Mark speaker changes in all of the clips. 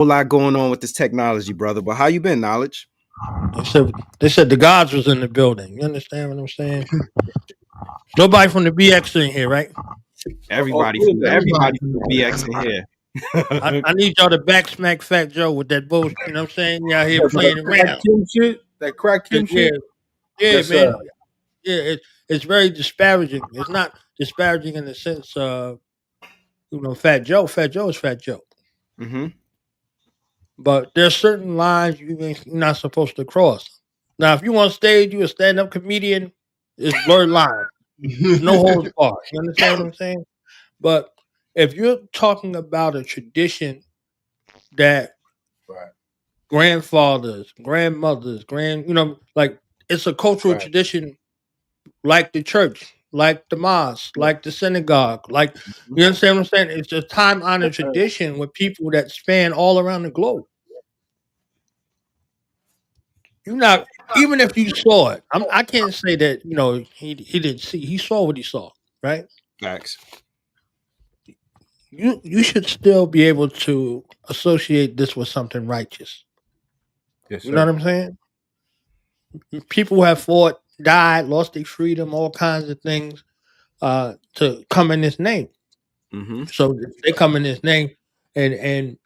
Speaker 1: whole lot going on with this technology, brother. But how you been, Knowledge?
Speaker 2: They said the gods was in the building. You understand what I'm saying? Nobody from the BX in here, right?
Speaker 1: Everybody from the BX in here.
Speaker 2: I need y'all to back smack Fat Joe with that bullshit. You know what I'm saying? Y'all here playing
Speaker 3: Crack
Speaker 2: around.
Speaker 3: Kim shit. That crack Kim
Speaker 2: Yeah,
Speaker 3: shit.
Speaker 2: yeah,
Speaker 3: Yes, sir.
Speaker 2: man. Yeah, it's very disparaging. It's not disparaging in the sense of Fat Joe. Fat Joe is Fat Joe.
Speaker 1: Hmm.
Speaker 2: But there's certain lines you're not supposed to cross. Now, if you on stage, you a stand up comedian, it's blurred lines. There's no holds barred. You understand what I'm saying? But if you're talking about a tradition that
Speaker 3: Right.
Speaker 2: grandfathers, grandmothers, like it's a cultural
Speaker 3: Right.
Speaker 2: tradition like the church, like the mosque, like the synagogue, like you understand what I'm saying? It's a time honored tradition with people that span all around the globe. You not even if you saw it, I can't say that he didn't see. He saw what he saw, right?
Speaker 1: Facts.
Speaker 2: You should still be able to associate this with something righteous.
Speaker 3: Yes,
Speaker 2: You know what
Speaker 3: sir.
Speaker 2: I'm saying? People have fought, died, lost their freedom, all kinds of things to come in this name.
Speaker 1: Hmm.
Speaker 2: So they come in this name, and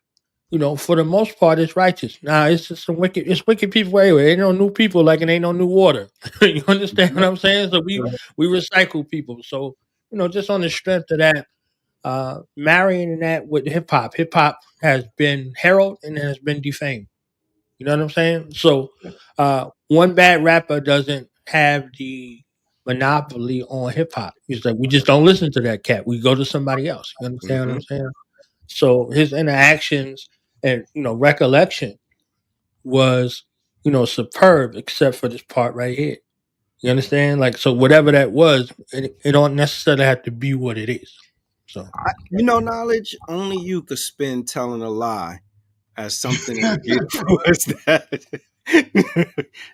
Speaker 2: for the most part, it's righteous. Now it's just some wicked. It's wicked people anyway. Ain't no new people like it ain't no new water. You understand what I'm saying? So we recycle people. So just on the strength of that, marrying that with hip hop has been heralded and has been defamed. You know what I'm saying? So one bad rapper doesn't have the monopoly on hip hop. He's like, we just don't listen to that cat. We go to somebody else. You understand what
Speaker 1: Hmm.
Speaker 2: I'm saying? So his interactions and recollection was superb, except for this part right here. You understand? Like, so whatever that was, it don't necessarily have to be what it is. So
Speaker 1: Knowledge. Only you could spin telling a lie as something as beautiful as that.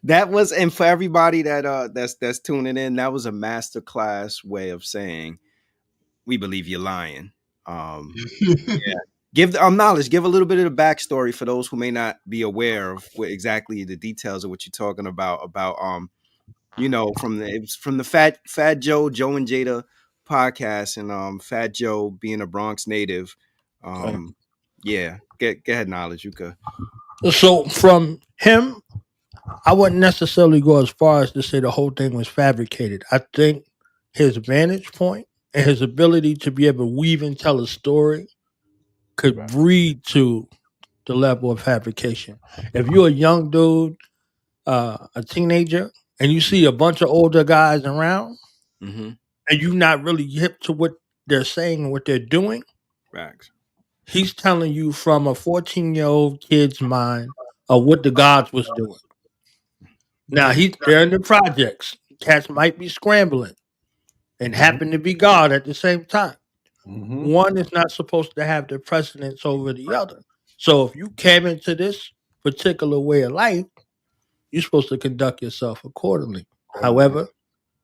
Speaker 1: That was, and for everybody that's tuning in, that was a master class way of saying we believe you're lying. Um, Give Knowledge. Give a little bit of the backstory for those who may not be aware of what exactly the details of what you're talking about. From the Fat Joe and Jada podcast, and Fat Joe being a Bronx native.
Speaker 2: right.
Speaker 1: Um, yeah, get ahead, Knowledge. You could.
Speaker 2: So from him, I wouldn't necessarily go as far as to say the whole thing was fabricated. I think his vantage point and his ability to be able to weave and tell a story could
Speaker 3: Right.
Speaker 2: breed to the level of fabrication. If you're a young dude, a teenager, and you see a bunch of older guys around,
Speaker 1: Mm-hmm.
Speaker 2: and you're not really hip to what they're saying and what they're doing,
Speaker 1: Facts.
Speaker 2: he's telling you from a 14-year-old kid's mind of what the gods was doing. Now they're in the projects. Cats might be scrambling and
Speaker 3: Mm-hmm.
Speaker 2: happen to be God at the same time.
Speaker 3: Mm-hmm.
Speaker 2: One is not supposed to have the precedence over the other. So if you came into this particular way of life, you're supposed to conduct yourself accordingly. However,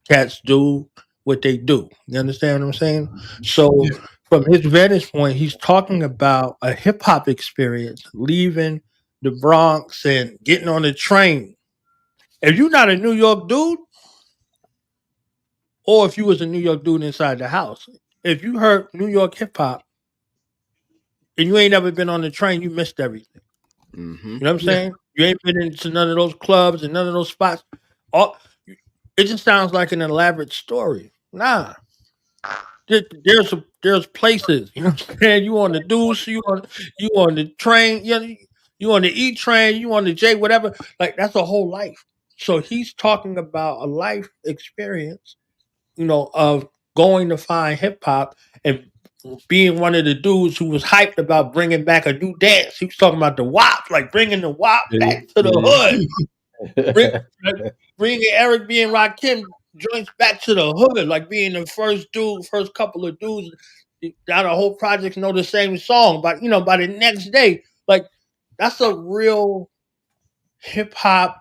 Speaker 2: cats do what they do. You understand what I'm saying? So
Speaker 3: Yeah.
Speaker 2: from his vantage point, he's talking about a hip hop experience, leaving the Bronx and getting on the train. If you're not a New York dude, or if you was a New York dude inside the house, if you heard New York hip hop and you ain't never been on the train, you missed everything.
Speaker 1: Mm-hmm.
Speaker 2: You know what I'm
Speaker 3: Yeah.
Speaker 2: saying? You ain't been into none of those clubs and none of those spots. All, it just sounds like an elaborate story. Nah, there's places. You know what I'm saying? You on the deuce, you on the train, you on the E train, you on the J, whatever. Like that's a whole life. So he's talking about a life experience, of going to find hip hop and being one of the dudes who was hyped about bringing back a new dance. He was talking about the WAP, like bringing the WAP back to the hood. Bring, like, bringing Eric B and Rakim joints back to the hood, like being the first dude, first couple of dudes down the whole project know the same song. But by the next day, like that's a real hip hop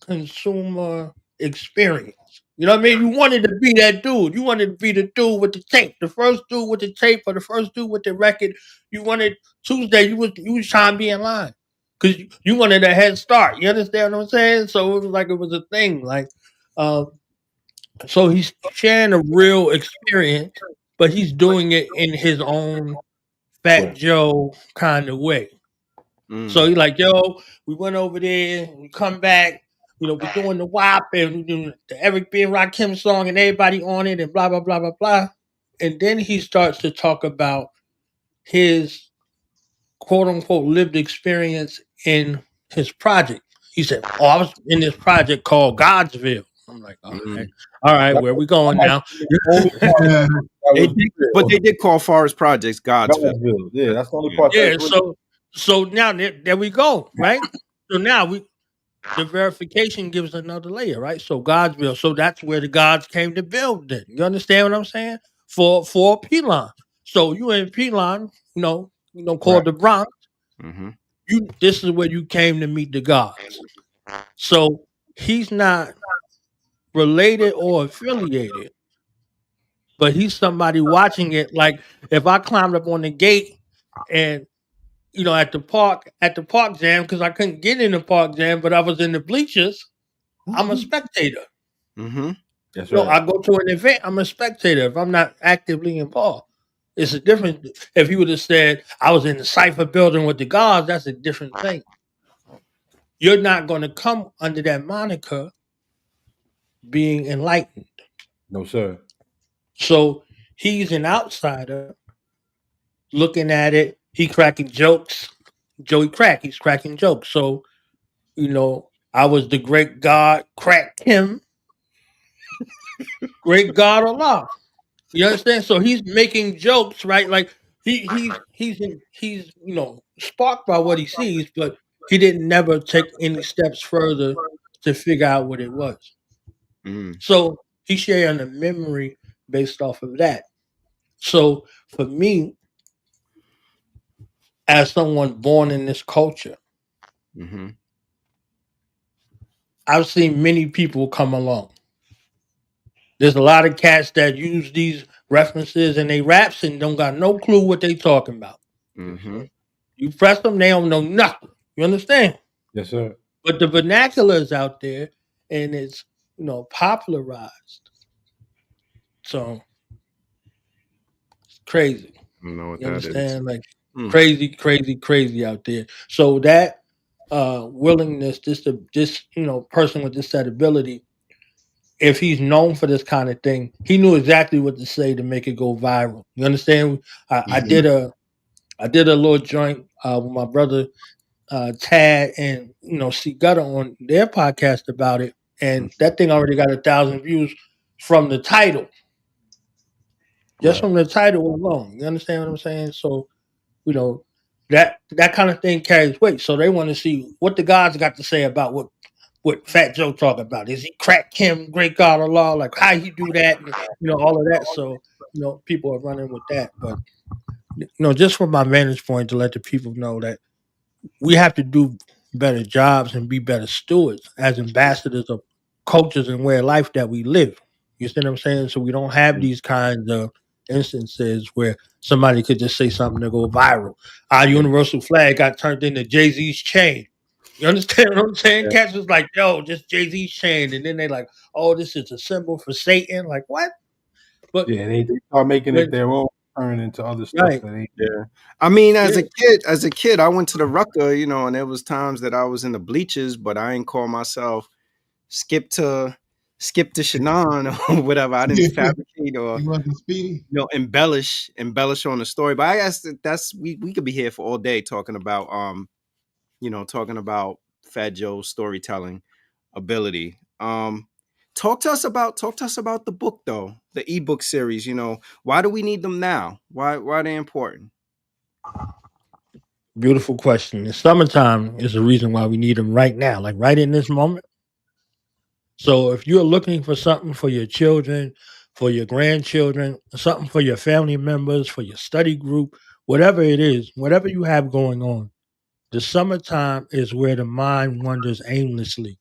Speaker 2: consumer experience. You know what I mean? You wanted to be that dude. You wanted to be the dude with the tape, the first dude with the tape, or the first dude with the record. You wanted Tuesday. You was trying to be in line because you wanted a head start. You understand what I'm saying? So it was like it was a thing. Like, um, so he's sharing a real experience, but he's doing it in his own Fat
Speaker 3: Right.
Speaker 2: Joe kind of way. So
Speaker 1: Mm.
Speaker 2: he's like, yo, we went over there, we come back, we doing the WAP and we doing the Eric B. and Rakim song and everybody on it and blah, blah, blah, blah, blah. And then he starts to talk about his quote unquote lived experience in his project. He said, oh, I was in this project called Godsville. I'm like,
Speaker 1: Mm.
Speaker 2: all right,
Speaker 3: That,
Speaker 2: where we going
Speaker 3: that might
Speaker 2: now?
Speaker 3: be the only part
Speaker 4: Yeah.
Speaker 3: that
Speaker 1: They
Speaker 3: was
Speaker 1: did, but
Speaker 3: real.
Speaker 1: they did call Forest Projects Godsville.
Speaker 3: Godsville. Yeah, that's the only
Speaker 1: Yeah.
Speaker 3: part that's
Speaker 2: Yeah,
Speaker 3: really.
Speaker 2: so now there we go, right? So now the verification gives another layer, right? So God's will. So that's where the gods came to build then. You understand what I'm saying? For Pelon. So you in Pelon,
Speaker 3: Right.
Speaker 2: called the Bronx.
Speaker 1: Mm-hmm.
Speaker 2: This is where you came to meet the gods. So he's not related or affiliated, but he's somebody watching it. Like if I climbed up on the gate and at the park jam, because I couldn't get in the park jam, but I was in the bleachers, I'm a spectator.
Speaker 1: Mm-hmm.
Speaker 3: That's
Speaker 2: No,
Speaker 3: right.
Speaker 2: I go to an event, I'm a spectator if I'm not actively involved. It's a different if you would have said I was in the cipher building with the gods, that's a different thing. You're not gonna come under that moniker being enlightened.
Speaker 3: No, sir.
Speaker 2: So he's an outsider looking at it, he cracking jokes. Joey Crack, he's cracking jokes. So, I was the great God, crack him, great God Allah. You understand? So he's making jokes, right? Like he's sparked by what he sees, but he didn't never take any steps further to figure out what it was.
Speaker 1: Mm.
Speaker 2: So he's sharing a memory based off of that. So for me, as someone born in this culture,
Speaker 1: Mm-hmm.
Speaker 2: I've seen many people come along. There's a lot of cats that use these references in they raps and don't got no clue what they talking about.
Speaker 3: Yes,
Speaker 1: Mm-hmm.
Speaker 3: sir.
Speaker 2: You press them, they don't know nothing. You understand?
Speaker 3: Yes, sir.
Speaker 2: But the vernacular is out there and it's popularized. So it's crazy.
Speaker 1: I don't know what
Speaker 2: You
Speaker 1: that is.
Speaker 2: understand? Like
Speaker 1: Mm.
Speaker 2: crazy, crazy, crazy out there. So that willingness, this person with this set ability, if he's known for this kind of thing, he knew exactly what to say to make it go viral. You understand? I
Speaker 1: Mm-hmm.
Speaker 2: did a little joint with my brother Tad and C Gutter on their podcast about it, and that thing already got 1,000 views from the title, just
Speaker 3: Right.
Speaker 2: from the title alone. You understand what I'm saying? So you know that kind of thing carries weight. So they want to see what the gods got to say about what Fat Joe talking about. Is he crack him, great God of law? Like how he do that, and, all of that. So people are running with that, but just from my vantage point to let the people know that we have to do better jobs and be better stewards as ambassadors of cultures and way of life that we live. You see what I'm saying? So we don't have these kinds of instances where somebody could just say something to go viral. Our universal flag got turned into Jay Z's chain. You understand what I'm saying?
Speaker 3: Yeah.
Speaker 2: Cats was like, yo, just Jay Z's chain. And then they like, oh, this is a symbol for Satan. Like, what? But
Speaker 3: Yeah, they start making it
Speaker 2: when,
Speaker 3: their own, turn into other stuff
Speaker 2: right.
Speaker 3: that ain't.
Speaker 1: Yeah. I mean,
Speaker 2: Yeah.
Speaker 1: as a kid, I went to the Rucker, and there was times that I was in the bleachers, but I ain't call myself skip to skip to Shannon or whatever. I didn't fabricate or
Speaker 4: He wasn't speedy.
Speaker 1: embellish on the story. But I guess that's we could be here for all day talking about talking about Fat Joe's storytelling ability. Talk to us about the book though, the ebook series. Why do we need them now? Why are they important?
Speaker 2: Beautiful question. The summertime is the reason why we need them right now, like right in this moment. So if you're looking for something for your children, for your grandchildren, something for your family members, for your study group, whatever it is, whatever you have going on, the summertime is where the mind wanders aimlessly.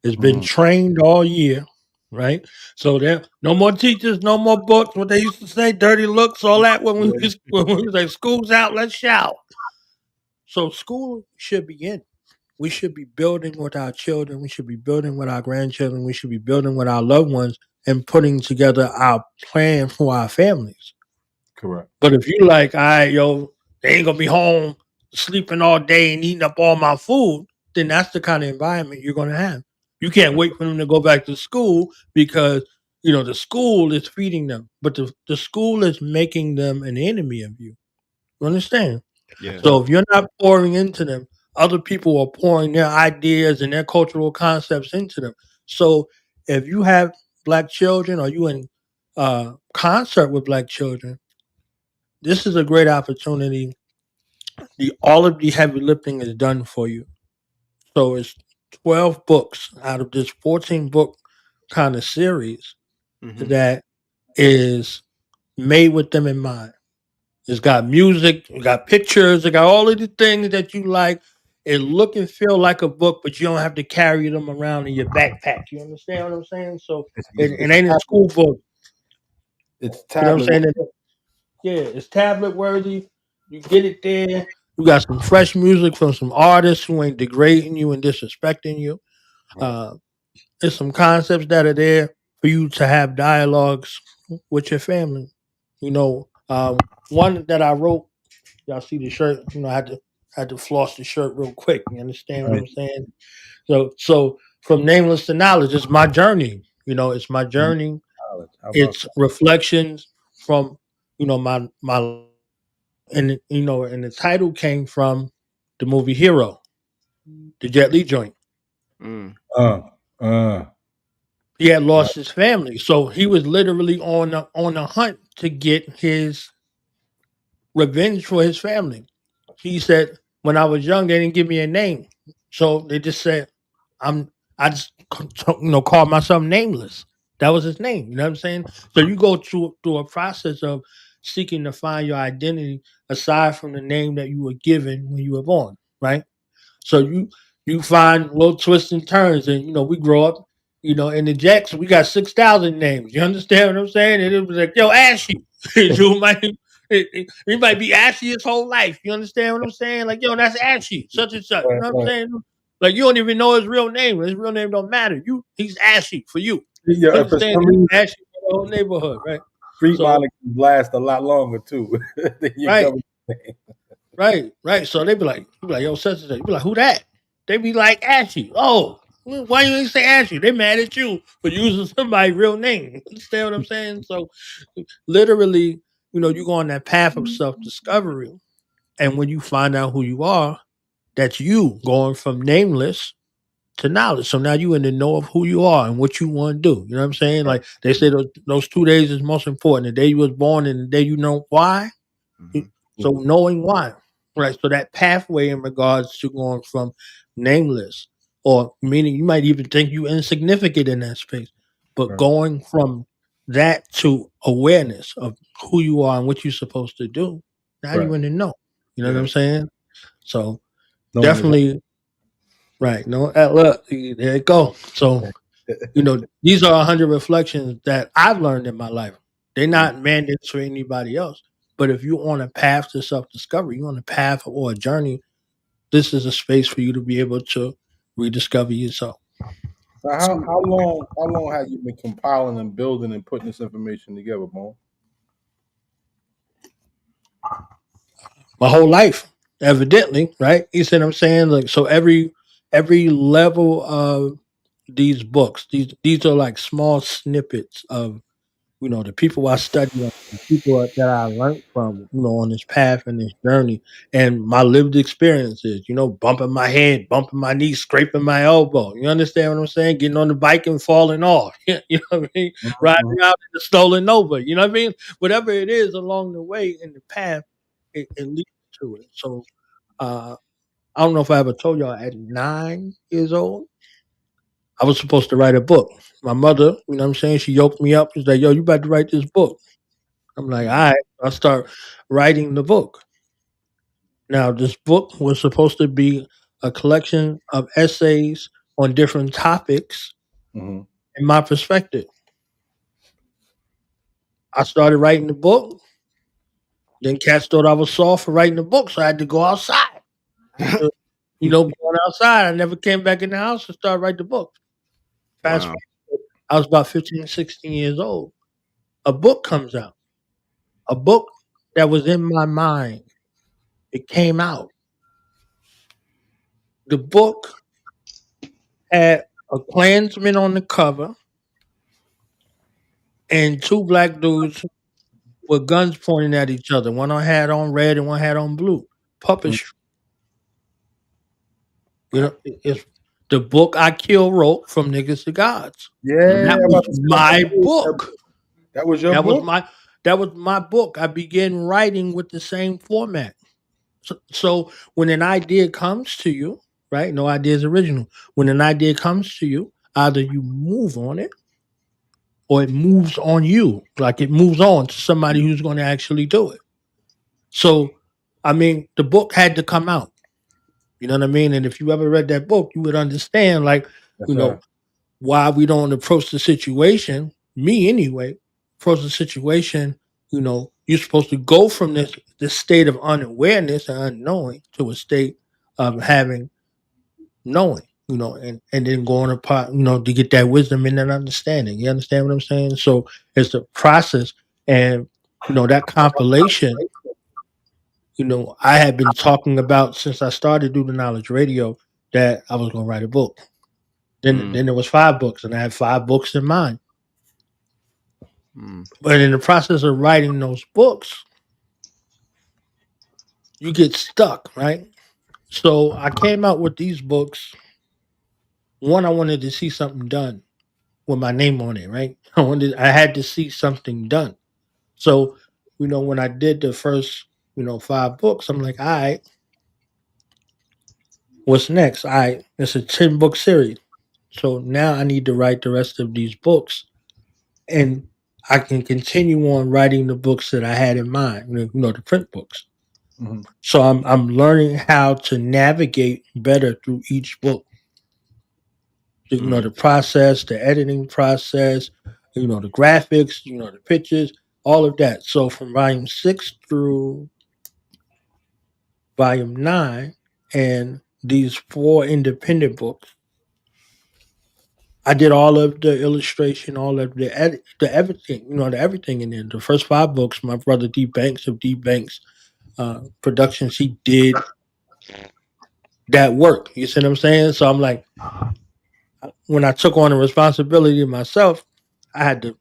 Speaker 2: It's been
Speaker 3: Mm,
Speaker 2: trained all year. right? So there, no more teachers, no more books. What they used to say, dirty looks, all that. When we
Speaker 3: Yeah,
Speaker 2: was, when we was like, school's out, let's shout. So school should be in. We should be building with our children. We should be building with our grandchildren. We should be building with our loved ones and putting together our plan for our families.
Speaker 3: correct.
Speaker 2: But if you like, all right, yo, they ain't gonna be home sleeping all day and eating up all my food, then that's the kind of environment you're gonna have. You can't wait for them to go back to school because the school is feeding them, but the school is making them an enemy of you. You understand?
Speaker 1: Yeah.
Speaker 2: So if you're not pouring into them, other people are pouring their ideas and their cultural concepts into them. So if you have black children or you in concert with black children, this is a great opportunity. All of the heavy lifting is done for you. So it's 12 books out of this 14 book kind of series
Speaker 1: Hmm.
Speaker 2: that is made with them in mind. It's got music, it got pictures, it got all of the things that you like. It look and feel like a book, but you don't have to carry them around in your backpack. You understand what I'm saying? So it ain't a school book.
Speaker 3: It's
Speaker 2: You know what
Speaker 3: tablet.
Speaker 2: I'm saying? Yeah, it's tablet worthy. You get it there. You got some fresh music from some artists who ain't degrading you and disrespecting you.
Speaker 3: Right.
Speaker 2: Uh, there's some concepts that are there for you to have dialogues with your family. One that I wrote. Y'all see the shirt? I had to floss the shirt real quick. You understand what
Speaker 3: Right.
Speaker 2: I'm saying? So from nameless to knowledge, it's my journey. It's my journey.
Speaker 3: Knowledge. How about
Speaker 2: It's
Speaker 3: that?
Speaker 2: reflections from my and the title came from the movie Hero, the Jet Li joint.
Speaker 1: Mm.
Speaker 3: Uh, uh,
Speaker 2: He had
Speaker 3: right.
Speaker 2: lost his family, so he was literally on the hunt to get his revenge for his family. He said, "When I was young, they didn't give me a name, so they just said I'm. I just called myself nameless. That was his name. You know what I'm saying? So you go through a process of seeking to find your identity aside from the name that you were given when you were born, right? So you find little twists and turns, and we grow up. In the Jacks, we got 6,000 names. You understand what I'm saying? And it was like, yo, Ashy. you might he might be Ashy his whole life. You understand what I'm saying? Like, yo, that's Ashy, such and such. You
Speaker 3: Right,
Speaker 2: know what I'm
Speaker 3: right.
Speaker 2: saying? Like, you don't even know his real name. His real name don't matter. He's Ashy for you.
Speaker 3: Yeah,
Speaker 2: You
Speaker 3: for
Speaker 2: understand?
Speaker 3: some
Speaker 2: He's
Speaker 3: reason,
Speaker 2: Ashy for the whole neighborhood, right?
Speaker 3: street
Speaker 2: So,
Speaker 3: monitors last a lot longer too than your
Speaker 2: right.
Speaker 3: government name.
Speaker 2: Right, right. So they be like, yo, such and such. You be like, who that? They be like, Ashy. Oh, why you ain't say Ashy? They mad at you for using somebody's real name. You understand what I'm saying? So literally, you go on that path of self discovery. And when you find out who you are, that's you going from nameless to knowledge. So now you in the know of who you are and what you want to do. You know what I'm saying?
Speaker 3: Right.
Speaker 2: Like they say those 2 days is most important. The day you was born and the day you know why.
Speaker 1: Hmm.
Speaker 2: So knowing why, right? So that pathway in regards to going from nameless, or meaning you might even think you insignificant in that space, but
Speaker 3: Right.
Speaker 2: going from that to awareness of who you are and what you're supposed to do. Now
Speaker 3: Right.
Speaker 2: you in the know. You know what I'm
Speaker 1: Yeah.
Speaker 2: saying? So
Speaker 3: Knowing is
Speaker 2: definitely right. No, look, there it go. So these are 100 reflections that I've learned in my life. They're
Speaker 1: Mm.
Speaker 2: not mandates for anybody else. But if you're on a path to self discovery, you're on a path or a journey, this is a space for you to be able to rediscover yourself.
Speaker 3: so how long have you been compiling and building and putting this information together, Mo?
Speaker 2: My whole life, evidently, right? You see what I'm saying? Like, so every level of these books, these are like small snippets of the people I study, the people that I learned from, on this path and this journey, and my lived experiences, bumping my head, bumping my knee, scraping my elbow. You understand what I'm saying? Getting on the bike and falling off. You know what I mean? Riding
Speaker 3: Mhm.
Speaker 2: around in the stolen over. You know what I mean? Whatever it is along the way in the path, it leads to it. So uh, I don't know if I ever told y'all at 9 years old, I was supposed to write a book. My mother, you know what I'm saying? She yoked me up. She's like, yo, you about to write this book. I'm like, all
Speaker 1: Mhm.
Speaker 2: right, I'll start writing the book. Now, this book was supposed to be a collection of essays on different topics,
Speaker 3: Mhm.
Speaker 2: in my perspective. I started writing the book. Then cats thought I was soft for writing the book, so I had to go outside. I had to, going outside. I never came back in the house and started writing the book. Fast
Speaker 1: Wow.
Speaker 2: forward, I was about 15, 16 years old. A book comes out. A book that was in my mind. It came out. The book had a Klansman on the cover and two black dudes with guns pointing at each other. One had on red and one had on blue.
Speaker 3: Mm.
Speaker 2: Puppetry. It's the book I Kill wrote from Niggas to Gods.
Speaker 3: Yeah,
Speaker 2: That
Speaker 3: I'm
Speaker 2: was
Speaker 3: about to say, I'm
Speaker 2: my
Speaker 3: familiar with that
Speaker 2: book.
Speaker 3: book. That was your
Speaker 2: That was
Speaker 3: book?
Speaker 2: my that was my book. I began writing with the same format. So when an idea comes to you, right? No idea is original. When an idea comes to you, either you move on it or it moves on you. Like it moves on to somebody who's going to actually do it. So I mean, the book had to come out. You know what I mean? And if you ever read that book, you would understand, like,
Speaker 3: Yes,
Speaker 2: you
Speaker 3: sir.
Speaker 2: know, why we don't approach the situation, me anyway, approach the situation, you're supposed to go from this state of unawareness and unknowing to a state of having knowing, and then going apart, to get that wisdom and that understanding. You understand what I'm saying? So it's the process and that compilation, I had been talking about since I started doing the knowledge radio that I was gonna write a book. Then
Speaker 1: Mm,
Speaker 2: then there was 5 books and I had 5 books in mind.
Speaker 1: mm,
Speaker 2: But in the process of writing those books, you get stuck, right? So I came out with these books. One, I wanted to see something done with my name on it, right? I had to see something done. So, when I did the first, 5 books, I'm like, all right, what's next? All right, it's a 10 book series. So now I need to write the rest of these books and I can continue on writing the books that I had in mind, the print books.
Speaker 3: Hmm.
Speaker 2: So I'm learning how to navigate better through each book.
Speaker 1: mm,
Speaker 2: The process, the editing process, the graphics, the pictures, all of that. So from volume 6 through volume 9 and these 4 independent books, I did all of the illustration, all of the edit, the everything, the everything in there. The first 5 books, my brother D Banks of D Banks Productions, he did that work. You see what I'm saying? So I'm like, when I took on the responsibility myself, I had to,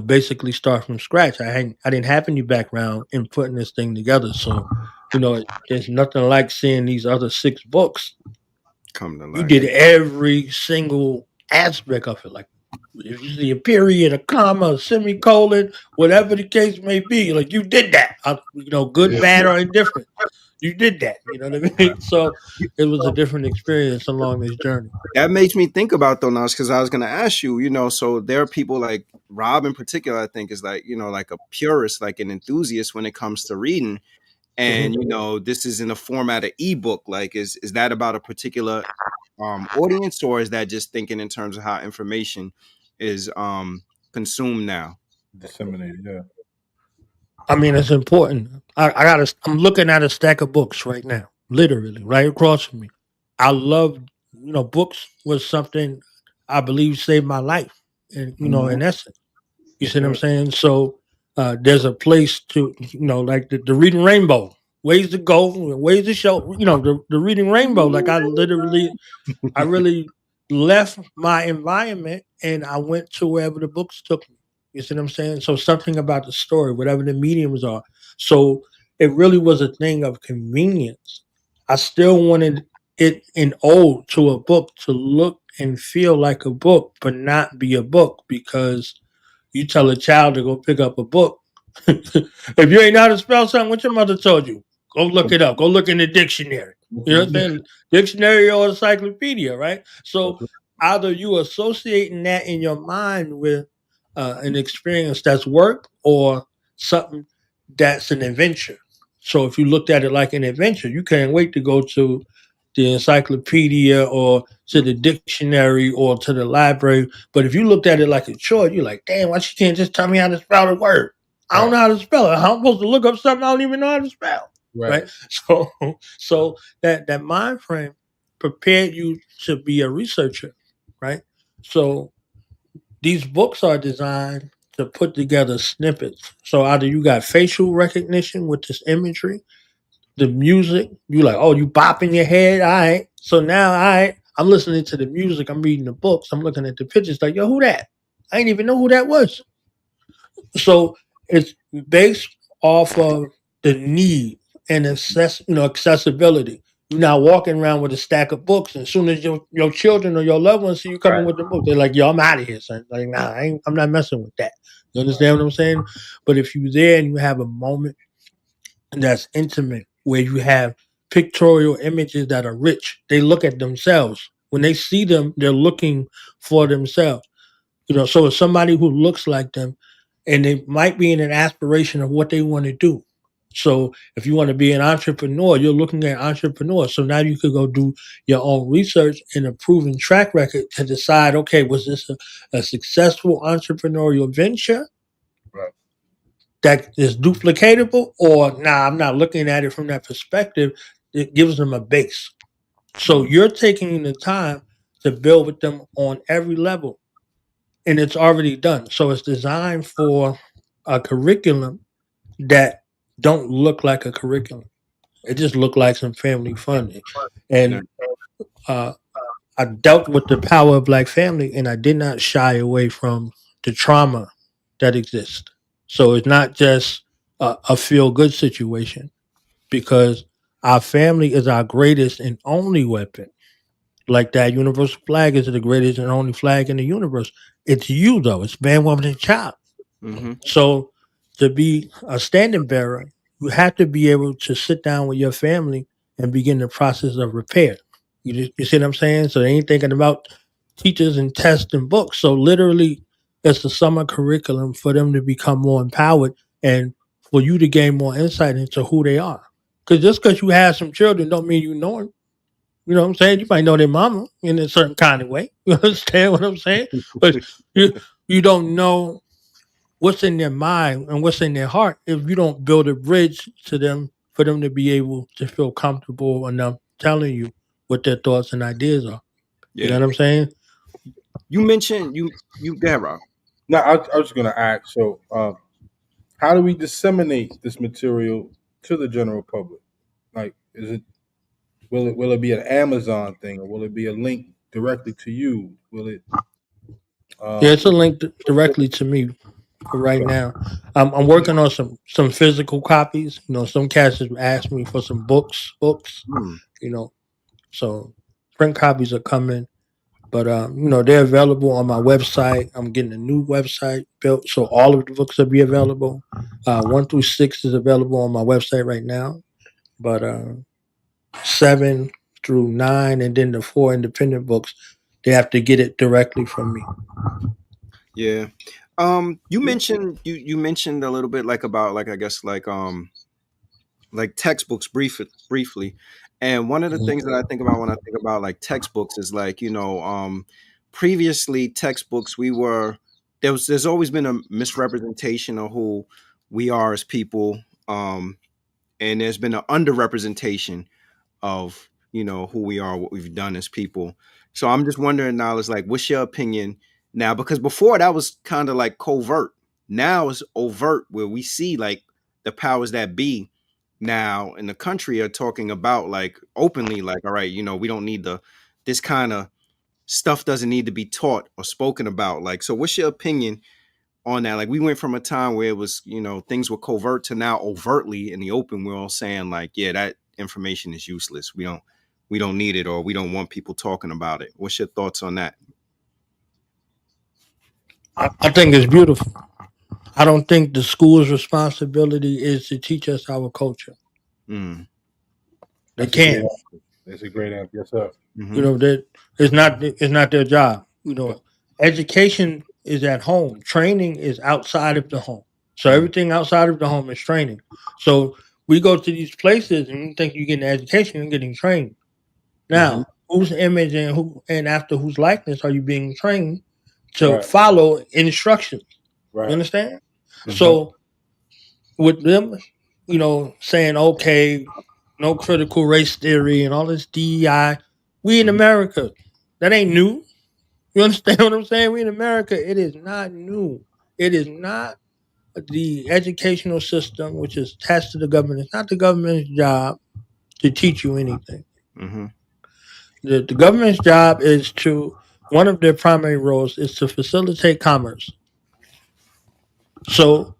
Speaker 2: basically start from scratch. I didn't have any background in putting this thing together. So, there's nothing like seeing these other 6 books.
Speaker 1: come to
Speaker 2: You
Speaker 1: life.
Speaker 2: did every single aspect of it. Like if you see a period, a comma, a semicolon, whatever the case may be, like you did that. Good, bad, or indifferent. You did that. You know what I mean? So it was a different experience along this journey.
Speaker 1: That makes me think about though now because I was gonna ask you, so there are people like Rob in particular, I think is like, like a purist, like an enthusiast when it comes to reading. And
Speaker 2: Mhm.
Speaker 1: this is in the format of ebook. Like is that about a particular audience, or is that just thinking in terms of how information is consumed now?
Speaker 3: Disseminated, yeah.
Speaker 2: I mean, it's important. I'm looking at a stack of books right now, literally right across from me. I love, books was something I believe saved my life, and
Speaker 3: Hmm.
Speaker 2: in essence. You
Speaker 3: Yes,
Speaker 2: see what I'm
Speaker 3: sir.
Speaker 2: saying? So there's a place to, like the Reading Rainbow, ways to go, ways to show, the Reading Rainbow. Like I really left my environment and I went to wherever the books took me. You see what I'm saying? So something about the story, whatever the mediums are. So it really was a thing of convenience. I still wanted it in ode to a book to look and feel like a book, but not be a book because you tell a child to go pick up a book. If you ain't know how to spell something, what your mother told you, go look it up. Go look in the dictionary. You know what I'm
Speaker 3: Mhm.
Speaker 2: saying? Dictionary or encyclopedia, right?
Speaker 3: That's
Speaker 2: So
Speaker 3: right.
Speaker 2: either you associating that in your mind with an experience that's work or something that's an adventure. So if you looked at it like an adventure, you can't wait to go to the encyclopedia or to the dictionary or to the library. But if you looked at it like a chore, you're like, damn, why she can't just tell me how to spell the word? I don't
Speaker 3: Right.
Speaker 2: know how to spell it. How I'm supposed to look up something I don't even know how to spell. Right.
Speaker 3: Right.
Speaker 2: So that mind frame prepared you to be a researcher, right? So these books are designed to put together snippets. So either you got facial recognition with this imagery, the music, you like, oh, you bopping your head, all right. So now, all right, I'm listening to the music, I'm reading the books, I'm looking at the pictures, like, yo, who that? I didn't even know who that was. So it's based off of the need and accessibility. You're not walking around with a stack of books, and as soon as your children or your loved ones see you coming
Speaker 3: Right.
Speaker 2: with the book, they're like, "Yo, I'm out of here, son." Like, nah, I'm not messing with that. You understand what I'm saying? But if you're there and you have a moment that's intimate, where you have pictorial images that are rich, they look at themselves. When they see them, they're looking for themselves. So it's somebody who looks like them, and they might be in an aspiration of what they want to do. So if you want to be an entrepreneur, you're looking at entrepreneurs. So now you could go do your own research and a proven track record to decide, okay, was this a successful entrepreneurial venture
Speaker 3: Right.
Speaker 2: that is duplicatable, or nah, I'm not looking at it from that perspective. It gives them a base. So
Speaker 1: Mm.
Speaker 2: you're taking the time to build with them on every level, and it's already done. So it's designed for a curriculum that don't look like a curriculum. It just looked like some family fun.
Speaker 1: Yeah.
Speaker 2: And uh, I dealt with the power of black family, and I did not shy away from the trauma that exists. So it's not just a feel good situation, because our family is our greatest and only weapon. Like that universal flag is the greatest and only flag in the universe. It's you though. It's man, woman, and child.
Speaker 1: Mm-hmm.
Speaker 2: So to be a standing bearer, you have to be able to sit down with your family and begin the process of repair. You see what I'm saying? So they ain't thinking about teachers and tests and books. So literally, it's a summer curriculum for them to become more empowered and for you to gain more insight into who they are. Because just because you have some children don't mean you know them. You know what I'm saying? You might know their mama in a certain kind of way. You understand what I'm saying? But you you don't know what's in their mind and what's in their heart if you don't build a bridge to them for them to be able to feel comfortable enough telling you what their thoughts and ideas are. You know
Speaker 1: Yeah.
Speaker 2: what I'm saying?
Speaker 1: You mentioned you go ahead, Rob.
Speaker 3: Now, I was going to ask. So, how do we disseminate this material to the general public? Like, is it will it be an Amazon thing, or will it be a link directly to you? Will it?
Speaker 2: Yeah, it's a
Speaker 3: What,
Speaker 2: link directly to me for right
Speaker 3: okay.
Speaker 2: now. I'm working on some physical copies. Some cats have asked me for some books.
Speaker 1: Hmm.
Speaker 2: You know, so print copies are coming. But they're available on my website. I'm getting a new website built, so all of the books will be available. 1 through 6 is available on my website right now, but 7 through 9, and then the 4 independent books, they have to get it directly from me.
Speaker 1: Yeah. You mentioned you mentioned a little bit like about like I guess like textbooks briefly. And one of the things that I think about when I think about like textbooks is like, previously textbooks we were there's always been a misrepresentation of who we are as people. And there's been an underrepresentation of who we are, what we've done as people. So I'm just wondering now, is like, what's your opinion now? Because before that was kind of like covert. Now it's overt, where we see like the powers that be now in the country are talking about like openly, like, all right, we don't need this kind of stuff doesn't need to be taught or spoken about. Like, so what's your opinion on that? Like, we went from a time where it was, things were covert to now overtly in the open. We're all saying like, yeah, that information is useless. We don't need it, or we don't want people talking about it. What's your thoughts on that?
Speaker 2: I think it's beautiful. I don't think the school's responsibility is to teach us our culture.
Speaker 1: Mm.
Speaker 2: They
Speaker 3: That's a great
Speaker 2: can't.
Speaker 3: answer. That's a great answer. Yes, sir.
Speaker 1: Hmm.
Speaker 2: That it's not their job. Education is at home. Training is outside of the home. So
Speaker 1: Mm.
Speaker 2: everything outside of the home is training. So we go to these places and you think you're getting education, you're getting trained.
Speaker 3: Mm-hmm.
Speaker 2: Now, whose image and who and after whose likeness are you being trained to
Speaker 3: Right.
Speaker 2: follow instructions? You
Speaker 3: Right.
Speaker 2: understand?
Speaker 3: Mm-hmm.
Speaker 2: So with them, saying okay, no critical race theory and all this DEI, we in America, that ain't new. You understand what I'm saying? We in America, it is not new. It is not the educational system, which is attached to the government. It's not the government's job to teach you anything.
Speaker 1: Mm-hmm.
Speaker 2: The government's job is to, one of their primary roles is to facilitate commerce. So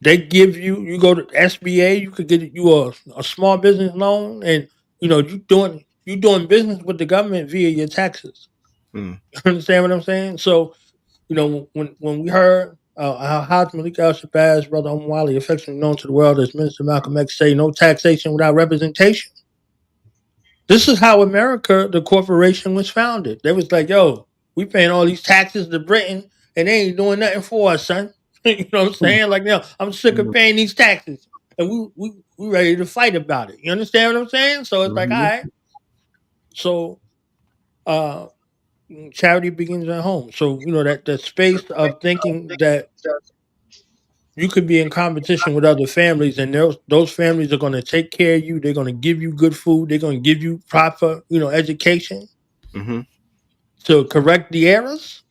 Speaker 2: they give you, you go to SBA, you could get you a small business loan, and you doing business with the government via your taxes.
Speaker 1: Mm.
Speaker 2: You understand what I'm saying? So when we heard how Haj Malik Al Shabazz, brother Wali, affectionately known to the world as Minister Malcolm X, say no taxation without representation. This is how America, the corporation, was founded. They was like, yo, we paying all these taxes to Britain and they ain't doing nothing for us, son. You know what I'm saying? Like, no, I'm sick of paying these taxes. And we ready to fight about it. You understand what I'm saying? So it's like, all
Speaker 1: Mm-hmm.
Speaker 2: right. So uh charity begins at home. So, that space of thinking that you could be in competition with other families, and those families are going to take care of you. They're going to give you good food. They're going to give you proper, education
Speaker 1: Mm-hmm.
Speaker 2: to correct the errors.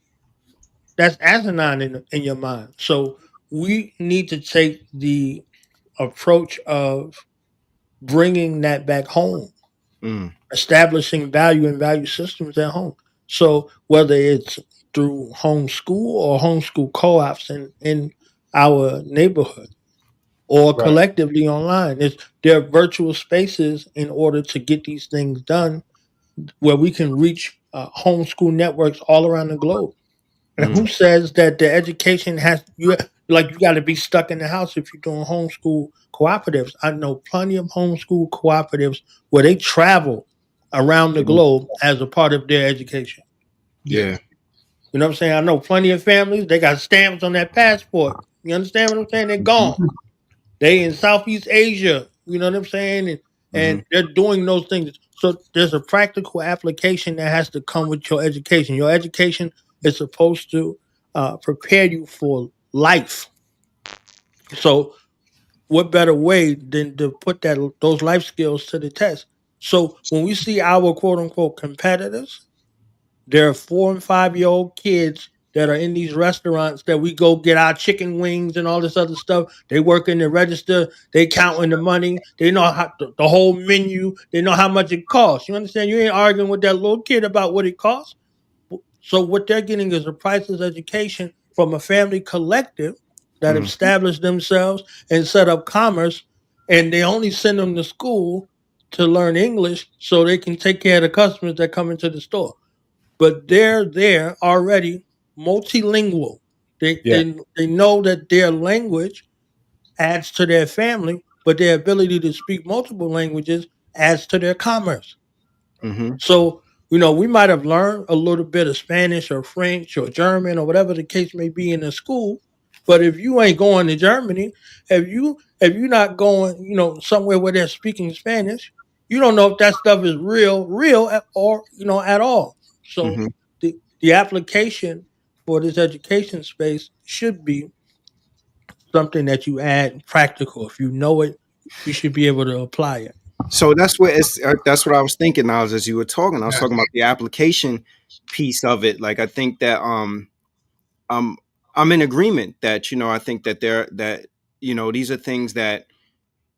Speaker 2: That's asinine in your mind. So we need to take the approach of bringing that back home,
Speaker 1: Mm.
Speaker 2: establishing value and value systems at home. So whether it's through homeschool or homeschool co-ops in our neighborhood, or
Speaker 3: Right.
Speaker 2: collectively online. There are virtual spaces in order to get these things done where we can reach homeschool networks all around the globe. And
Speaker 1: Mm.
Speaker 2: who says that the education you got to be stuck in the house if you're doing homeschool cooperatives? I know plenty of homeschool cooperatives where they travel around the
Speaker 1: Mm.
Speaker 2: globe as a part of their education.
Speaker 3: Yeah.
Speaker 1: Yeah.
Speaker 2: You know what I'm saying? I know plenty of families, they got stamps on that passport. You understand what I'm saying? They're
Speaker 1: Mm-hmm.
Speaker 2: gone. They in Southeast Asia, you know what I'm saying? And
Speaker 1: Mm-hmm.
Speaker 2: they're doing those things. So there's a practical application that has to come with your education. Your education is supposed to prepare you for life. So what better way than to put those life skills to the test? So when we see our quote unquote competitors, there are 4 and 5 year old kids that are in these restaurants that we go get our chicken wings and all this other stuff. They work in the register. They counting the money. They know how the whole menu. They know how much it costs. You understand? You ain't arguing with that little kid about what it costs. So what they're getting is a priceless education from a family collective that have
Speaker 1: Mm.
Speaker 2: established themselves and set up commerce, and they only send them to school to learn English so they can take care of the customers that come into the store, but they're there already multilingual. They
Speaker 3: Yeah.
Speaker 2: they they know that their language adds to their family, but their ability to speak multiple languages adds to their commerce.
Speaker 1: Mm-hmm.
Speaker 2: So, we might have learned a little bit of Spanish or French or German or whatever the case may be in the school. But if you ain't going to Germany, if you not going, somewhere where they're speaking Spanish, you don't know if that stuff is real or at all. So
Speaker 1: Mm-hmm.
Speaker 2: the application for this education space should be something that you add practical. If you know it, you should be able to apply it.
Speaker 1: So that's what I was thinking now as you were talking. I was talking about the application piece of it. Like I think that um I'm in agreement that I think that these are things that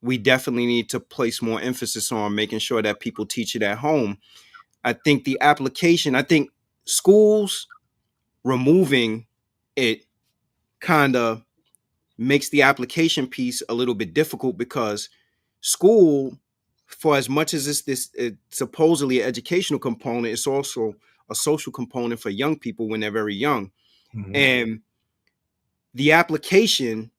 Speaker 1: we definitely need to place more emphasis on, making sure that people teach it at home. I think the application, I think schools removing it kind of makes the application piece a little bit difficult because school, for as much as it's supposedly an educational component, it's also a social component for young people when they're very young.
Speaker 3: Mm-hmm.
Speaker 1: And the application,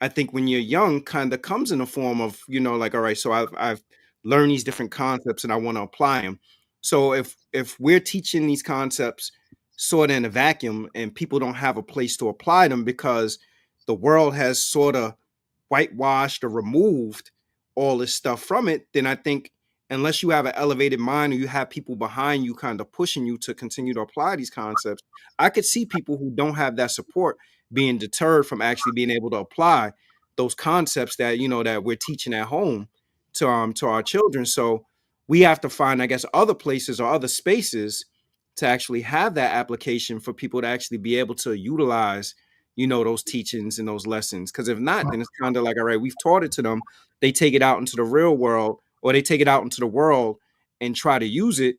Speaker 1: I think when you're young, kind of comes in the form of, like, all right, so I've learned these different concepts and I want to apply them. So if we're teaching these concepts sort of in a vacuum and people don't have a place to apply them because the world has sort of whitewashed or removed all this stuff from it, then I think unless you have an elevated mind or you have people behind you kind of pushing you to continue to apply these concepts, I could see people who don't have that support being deterred from actually being able to apply those concepts that that we're teaching at home to our children. So we have to find, I guess, other places or other spaces to actually have that application for people to actually be able to utilize those teachings and those lessons. Because if not, then it's kind of like, all right, we've taught it to them, they take it out into the real world, or they take it out into the world and try to use it,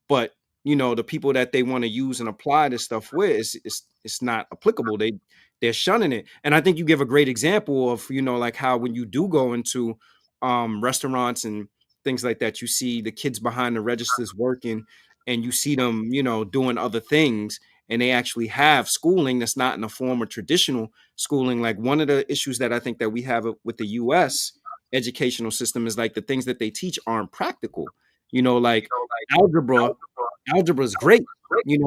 Speaker 1: but the people that they want to use and apply this stuff with it's not applicable. They're shunning it. And I think you give a great example of like how when you do go into restaurants and things like that, you see the kids behind the registers working, and you see them doing other things, and they actually have schooling that's not in the form of traditional schooling. Like, one of the issues that I think that we have with the US educational system is like the things that they teach aren't practical. Like algebra. Algebra is great,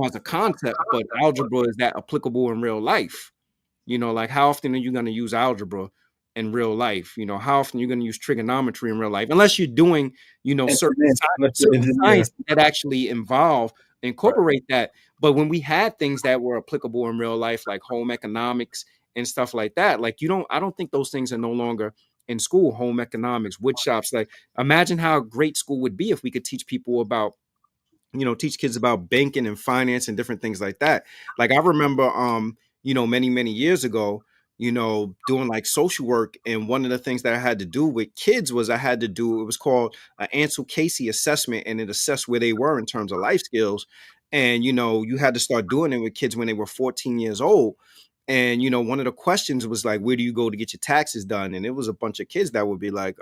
Speaker 1: as a concept, but algebra, is that applicable in real life? Like, how often are you going to use algebra in real life? How often are you going to use trigonometry in real life? Unless you're doing,
Speaker 3: Engineer, unless you're
Speaker 1: certain
Speaker 3: engineer.
Speaker 1: science that actually incorporate that. But when we had things that were applicable in real life, like home economics and stuff like that, like I don't think those things are no longer in school. Home economics, wood shops. Like, imagine how great school would be if we could teach people about teach kids about banking and finance and different things like that. Like, I remember many years ago, doing like social work, and one of the things that I had to do with kids was it was called an Ansel Casey assessment, and it assessed where they were in terms of life skills. And you had to start doing it with kids when they were 14 years old. And one of the questions was like, where do you go to get your taxes done? And it was a bunch of kids that would be like,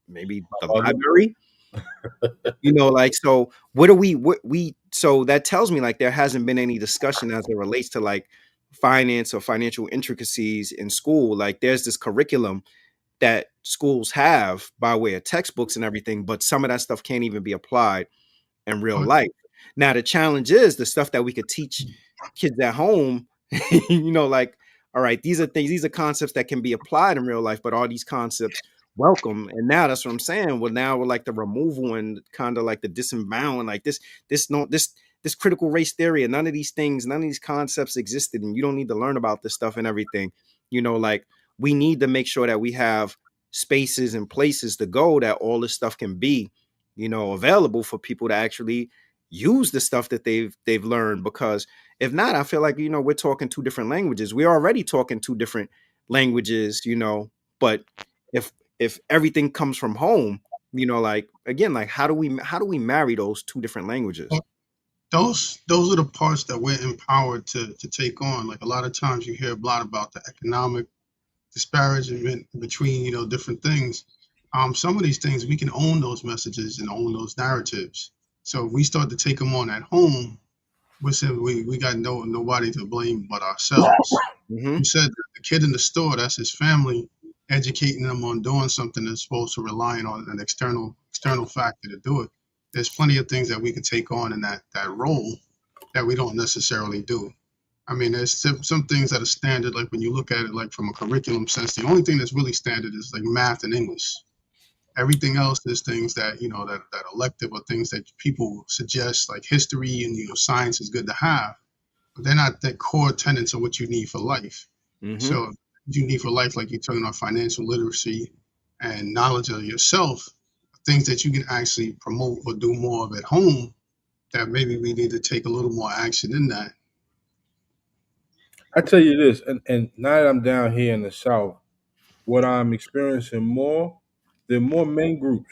Speaker 1: maybe the library. Like, so so that tells me like there hasn't been any discussion as it relates to like finance or financial intricacies in school. Like, there's this curriculum that schools have by way of textbooks and everything, but some of that stuff can't even be applied in real
Speaker 4: But
Speaker 1: life. Now, the challenge is the stuff that we could teach kids at home, like, all right, these are concepts that can be applied in real life, but are these concepts welcome? And now that's what I'm saying. Well, now we're like the removal and kind of like the disembowering, like this no this critical race theory, and none of these things, none of these concepts existed, and you don't need to learn about this stuff and everything. Like, we need to make sure that we have spaces and places to go that all this stuff can be available for people to actually use the stuff that they've learned. Because if not, I feel like we're talking two different languages. We're already talking two different languages, but if everything comes from home, like, again, like, how do we marry those two different languages?
Speaker 4: those are the parts that we're empowered to take on. Like a lot of times you hear a lot about the economic disparagement between different things. Some of these things we can own those messages and own those narratives. So if we start to take them on at home, we're saying we got nobody to blame but ourselves.
Speaker 1: Hmm.
Speaker 4: You said the kid in the store, that's his family, educating them on doing something that's supposed to relying on an external factor to do it. There's plenty of things that we could take on in that role that we don't necessarily do. I mean, there's some things that are standard, like when you look at it like from a curriculum sense, the only thing that's really standard is like math and English. Everything else is things that, that elective or things that people suggest, like history and, science is good to have, but they're not the core tenets of what you need for life.
Speaker 1: Hmm.
Speaker 4: So you need for life, like you're talking about financial literacy and knowledge of yourself, things that you can actually promote or do more of at home, that maybe we need to take a little more action in that.
Speaker 3: I tell you this, and now that I'm down here in the South, what I'm experiencing more, there are more men groups.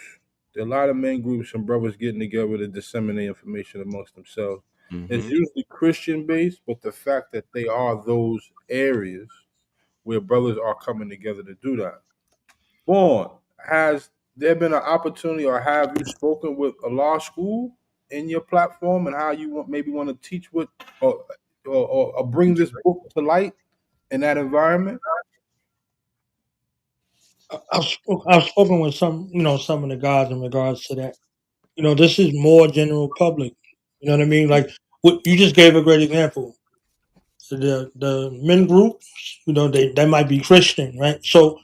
Speaker 3: There are a lot of men groups and brothers getting together to disseminate information amongst themselves. It's
Speaker 1: Hmm.
Speaker 3: usually Christian based, but the fact that they are those areas where brothers are coming together to do that. Born, has there been an opportunity, or have you spoken with a law school in your platform, and how you maybe want to teach what, or bring this book to light in that environment?
Speaker 2: I've spoken with some of the guys in regards to that. This is more general public. You know what I mean? Like, what you just gave a great example. The men groups, they might be Christian, right? So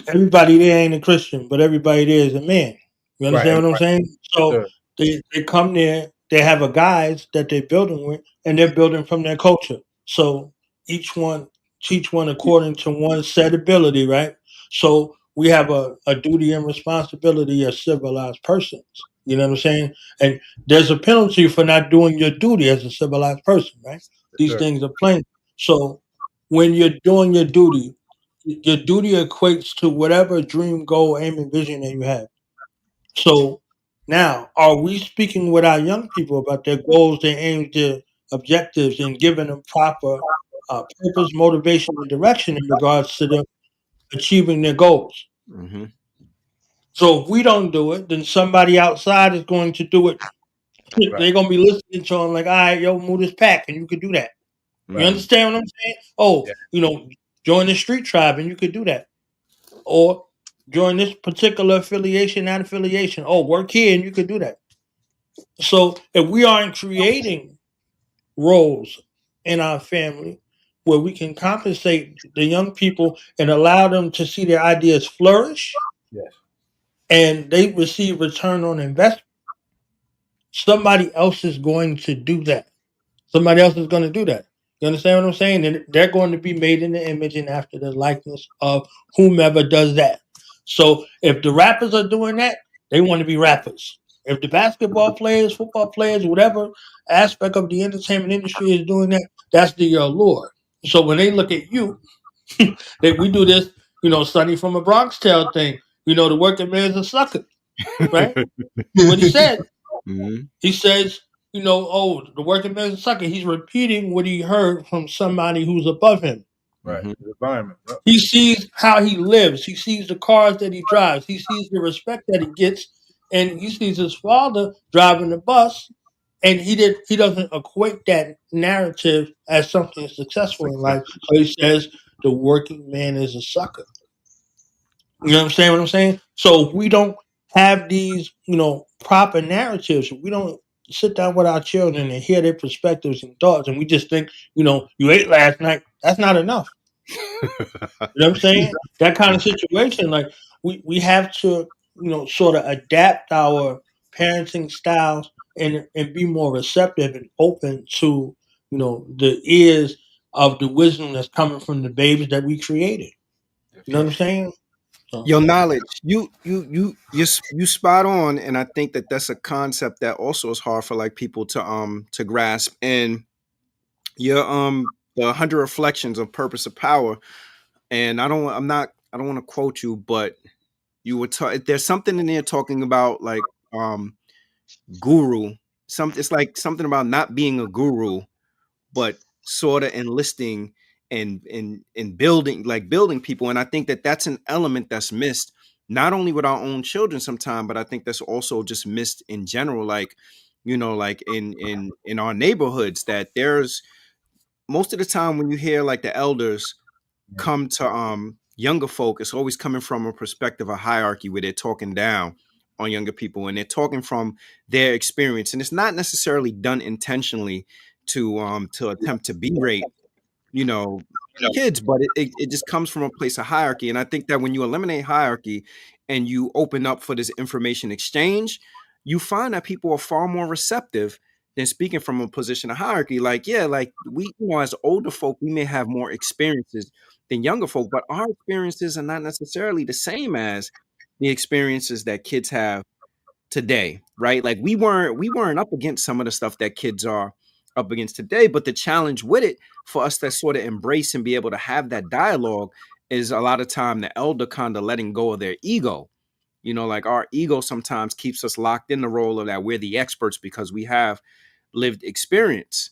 Speaker 2: everybody there ain't a Christian, but everybody there is a man. You
Speaker 3: Right.
Speaker 2: understand what I'm saying? So
Speaker 3: Sure.
Speaker 2: they come there, they have a guys that they're building with, and they're building from their culture. So each one teach one according to one's set ability, right? So we have a duty and responsibility as civilized persons. You know what I'm saying? And there's a penalty for not doing your duty as a civilized person, right?
Speaker 3: Yes,
Speaker 2: These
Speaker 3: sir.
Speaker 2: things are plain. So when you're doing your duty equates to whatever dream, goal, aim, and vision that you have. So now, are we speaking with our young people about their goals, their aims, their objectives, and giving them proper purpose, motivation, and direction in regards to them achieving their goals?
Speaker 1: Hmm.
Speaker 2: So if we don't do it, then somebody outside is going to do it.
Speaker 3: Right.
Speaker 2: They're going to be listening to them like, all right, yo, move this pack, and you could do that. You
Speaker 1: Right.
Speaker 2: understand what I'm saying? Oh,
Speaker 3: Yeah.
Speaker 2: join the street tribe, and you could do that. Or join this particular affiliation, that affiliation. Oh, work here, and you could do that. So if we aren't creating roles in our family where we can compensate the young people and allow them to see their ideas flourish
Speaker 3: Yes.
Speaker 2: and they receive return on investment, somebody else is going to do that. Somebody else is going to do that. You understand what I'm saying? And they're going to be made in the image and after the likeness of whomever does that. So if the rappers are doing that, they want to be rappers. If the basketball players, football players, whatever aspect of the entertainment industry is doing that, that's the allure. So when they look at you, we do this, Sonny from a Bronx Tale thing. The working man's a sucker, right? What he said.
Speaker 1: Hmm.
Speaker 2: He says, oh, the working man's a sucker. He's repeating what he heard from somebody who's above him.
Speaker 3: Right.
Speaker 1: Hmm.
Speaker 3: The environment. Yep.
Speaker 2: He sees how he lives. He sees the cars that he drives. He sees the respect that he gets, and he sees his father driving the bus. And he doesn't equate that narrative as something successful in
Speaker 1: Success.
Speaker 2: life. So he says the working man is a sucker. You know what I'm saying? So we don't have these, proper narratives. We don't sit down with our children and hear their perspectives and thoughts, and we just think, you ate last night. That's not enough. You know what I'm saying? That kind of situation, like we have to, sort of adapt our parenting styles and be more receptive and open to, the ears of the wisdom that's coming from the babies that we created.
Speaker 3: Yes,
Speaker 2: You know
Speaker 3: sir.
Speaker 2: what I'm saying? So,
Speaker 1: Your knowledge, you spot on, and I think that that's a concept that also is hard for like people to grasp. And your the 100 reflections of purpose of power, and I don't want to quote you, but you were there's something in there talking about like guru. It's like something about not being a guru, but sort of enlisting and building, like building people. And I think that that's an element that's missed not only with our own children sometime, but I think that's also just missed in general. Like, like in our neighborhoods, that there's most of the time when you hear like the elders
Speaker 3: Mhm.
Speaker 1: come to younger folk, it's always coming from a perspective of hierarchy where they're talking down on younger people and they're talking from their experience. And it's not necessarily done intentionally to attempt to berate, you know, kids, but it just comes from a place of hierarchy. And I think that when you eliminate hierarchy and you open up for this information exchange, you find that people are far more receptive than speaking from a position of hierarchy. Like, yeah, like we, as older folk, we may have more experiences than younger folk, but our experiences are not necessarily the same as the experiences that kids have today, right? Like we weren't up against some of the stuff that kids are up against today, but the challenge with it for us to sort of embrace and be able to have that dialogue is a lot of time the elder kind of letting go of their ego. Like our ego sometimes keeps us locked in the role of that we're the experts because we have lived experience.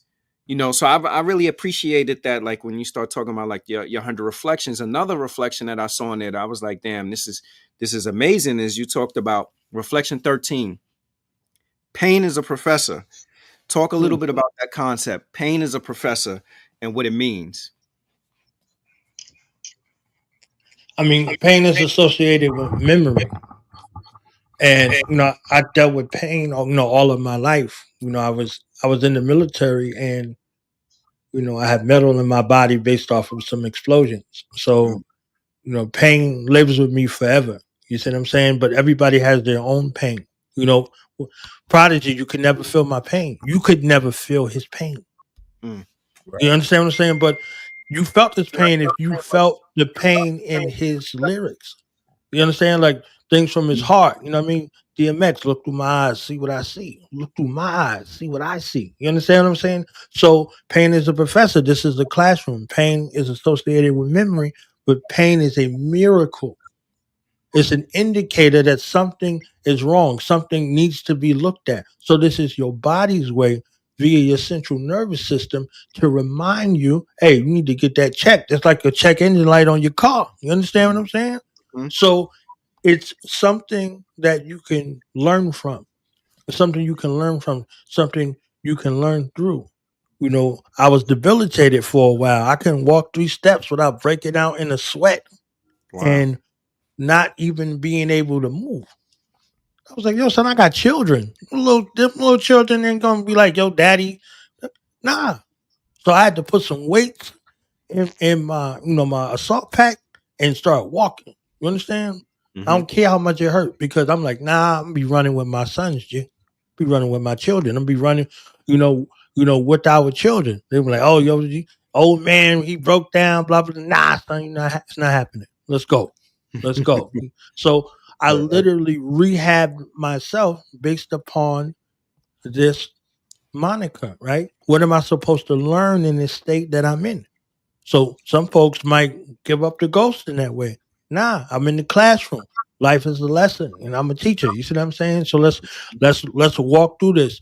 Speaker 1: So I really appreciated that. Like when you start talking about like your 100 reflections, another reflection that I saw in it, I was like, damn, this is amazing. As you talked about reflection 13, pain is a professor. Talk a little bit about that concept. Pain is a professor and what it means.
Speaker 2: I mean, pain is associated with memory. And I dealt with pain, all of my life. I was in the military, and I had metal in my body based off of some explosions.
Speaker 1: Mm,
Speaker 2: So pain lives with me forever. You see what I'm saying? But everybody has their own pain. You know, Prodigy, you could never feel my pain. You could never feel his pain.
Speaker 1: Mm.
Speaker 2: You
Speaker 3: Right.
Speaker 2: understand what I'm saying? But you felt his pain if you felt the pain in his lyrics. You understand? Like things from his heart. You know what I mean? DMX, look through my eyes, see what I see. Look through my eyes, see what I see. You understand what I'm saying? So pain is a professor. This is the classroom. Pain is associated with memory, but pain is a miracle. It's an indicator that something is wrong. Something needs to be looked at. So this is your body's way via your central nervous system to remind you, hey, you need to get that checked. It's like a check engine light on your car. You understand what I'm saying?
Speaker 1: Mhm.
Speaker 2: So it's something that you can learn from. It's something you can learn from, something you can learn through. I was debilitated for a while. I couldn't walk 3 steps without breaking out in a sweat
Speaker 1: Wow.
Speaker 2: and not even being able to move. I was like, yo, son, I got children. Them little children ain't gonna be like, yo, daddy. Nah. So I had to put some weights in my assault pack and start walking. You understand? I
Speaker 1: Hmm.
Speaker 2: don't care how much it hurt because I'm like, nah, I'm gonna be running with my sons, G. Be running with my children. I'm gonna be running, with our children. They were like, oh, yo, old man, he broke down, blah blah. Nah, son, it's not happening. Let's go. Let's go. So I
Speaker 3: Right.
Speaker 2: literally rehabbed myself based upon this moniker, right? What am I supposed to learn in this state that I'm in? So some folks might give up the ghost in that way. Nah, I'm in the classroom. Life is a lesson, and I'm a teacher. You see what I'm saying? So let's walk through this.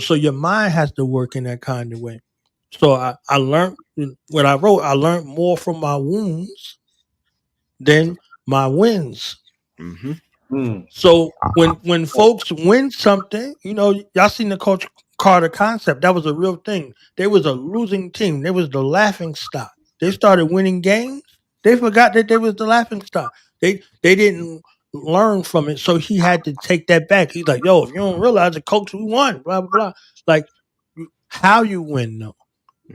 Speaker 2: So your mind has to work in that kind of way. So I learned when I wrote. I learned more from my wounds than my wins.
Speaker 1: Hmm.
Speaker 3: Mm.
Speaker 2: So when folks win something, y'all seen the Coach Carter concept. That was a real thing. They was a losing team. They was the laughing stock. They started winning games. They forgot that they was the laughing stock. They didn't learn from it. So he had to take that back. He's like, yo, if you don't realize the coach, we won, blah, blah, blah. Like how you win though.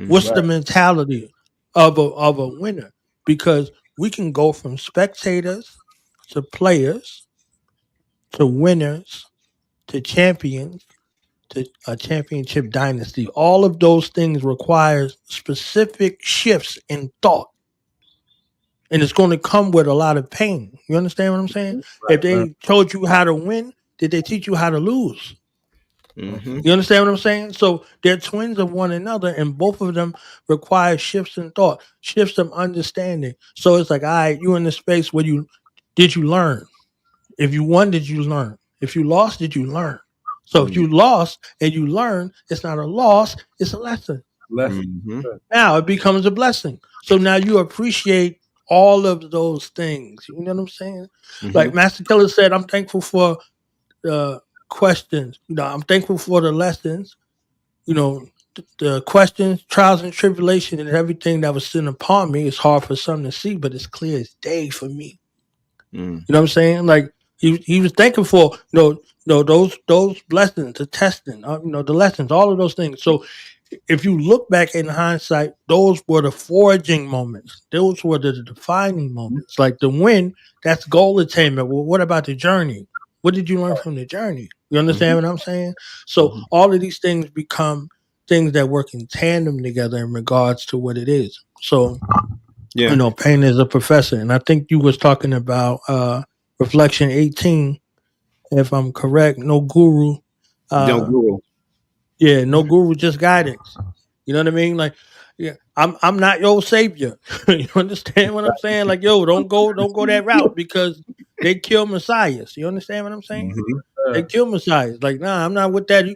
Speaker 2: What's
Speaker 1: Hmm.
Speaker 2: the
Speaker 3: Right.
Speaker 2: mentality of a winner? Because we can go from spectators to players to winners to champions to a championship dynasty. All of those things require specific shifts in thought. And it's going to come with a lot of pain. You understand what I'm saying? If
Speaker 3: Right.
Speaker 2: they told you how to win, did they teach you how to lose?
Speaker 1: Hmm.
Speaker 2: You understand what I'm saying? So they're twins of one another, and both of them require shifts in thought, shifts of understanding. So it's like, all right, you in the space where you learn? If you won, did you learn? If you lost, did you learn? So if
Speaker 1: Yeah.
Speaker 2: you lost and you learn, it's not a loss, it's a lesson.
Speaker 3: Lesson.
Speaker 1: Hmm.
Speaker 3: Good.
Speaker 2: Now it becomes a blessing. So now you appreciate all of those things. You know what I'm saying?
Speaker 1: Hmm.
Speaker 2: Like Master Killer said, I'm thankful for the questions. I'm thankful for the lessons. The questions, trials, and tribulation, and everything that was sent upon me. It's hard for some to see, but it's clear as day for me.
Speaker 1: Mm.
Speaker 2: You know what I'm saying? Like he was thankful for those blessings, the testing, the lessons, all of those things. So if you look back in hindsight, those were the forging moments. Those were the defining moments. Like the win, that's goal attainment. Well, what about the journey? What did you learn from the journey? You understand
Speaker 1: Hmm.
Speaker 2: what I'm saying? So
Speaker 1: Hmm.
Speaker 2: all of these things become things that work in tandem together in regards to what it is. So
Speaker 1: Yeah.
Speaker 2: pain is a professor, and I think you was talking about reflection 18, if I'm correct. No guru,
Speaker 1: No
Speaker 2: uh,
Speaker 1: guru.
Speaker 2: yeah, no guru, just guidance. You know what I mean? Like, yeah, I'm not your savior. You understand what I'm saying? Like, yo, don't go that route because they kill messiahs. You understand what I'm saying?
Speaker 1: Hmm.
Speaker 2: They kill messiahs. Like, nah, I'm not with that.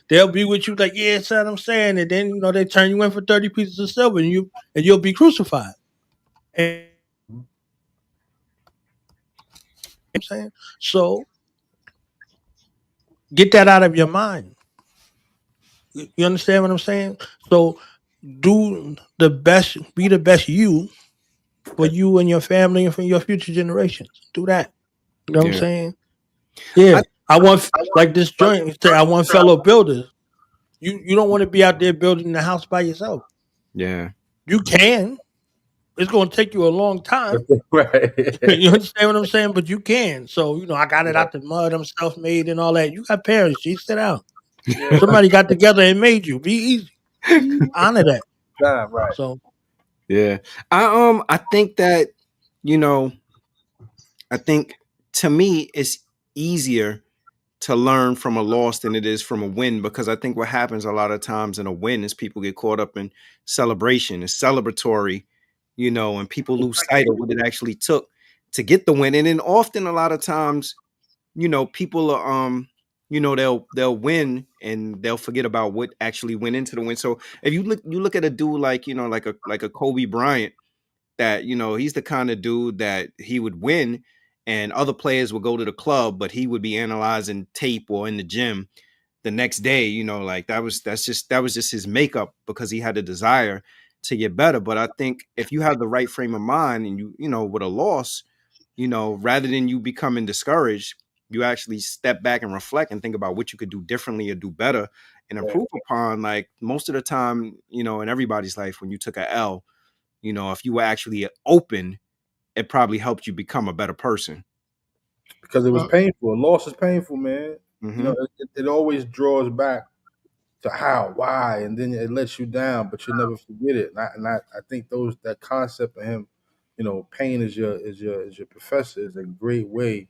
Speaker 2: They'll be with you like, yeah, that's what I'm saying, and then they turn you in for 30 pieces of silver, and you'll be crucified. And I'm saying, so get that out of your mind. You understand what I'm saying? So do the best, be the best you for you and your family and for your future generations. Do that. You know what I'm
Speaker 1: Yeah.
Speaker 2: saying? Yeah.
Speaker 1: I,
Speaker 2: I want like this joint. Say I want fellow builders. You don't want to be out there building the house by yourself.
Speaker 1: yeah.
Speaker 2: You can. It's going to take you a long time.
Speaker 3: Right.
Speaker 2: You understand what I'm saying? But you can. So, I got it
Speaker 3: Yeah.
Speaker 2: out the mud. I'm self made and all that. You got parents. G, sit down.
Speaker 3: Yeah.
Speaker 2: Somebody got together and made you. Be easy. Honor that.
Speaker 3: Right.
Speaker 2: So,
Speaker 1: Yeah. I think that, you know, I think to me it's easier to learn from a loss than it is from a win, because I think what happens a lot of times in a win is people get caught up in celebration. It's celebratory, and people lose sight of what it actually took to get the win. And then often a lot of times, people are they'll win and they'll forget about what actually went into the win. So if you look at a dude like, like a Kobe Bryant, that he's the kind of dude that he would win and other players would go to the club, but he would be analyzing tape or in the gym the next day. Like that was just his makeup, because he had a desire to get better. But I think if you have the right frame of mind and with a loss, rather than you becoming discouraged, you actually step back and reflect and think about what you could do differently or do better and
Speaker 3: Yeah.
Speaker 1: improve upon. Like most of the time, in everybody's life, when you took a L, if you were actually open, it probably helped you become a better person.
Speaker 3: Because it was
Speaker 4: Well,
Speaker 3: painful. A loss is painful, man.
Speaker 1: Hmm.
Speaker 3: It always draws back to how, why, and then it lets you down, but you never forget it. I think that concept of him, pain is your professor, is a great way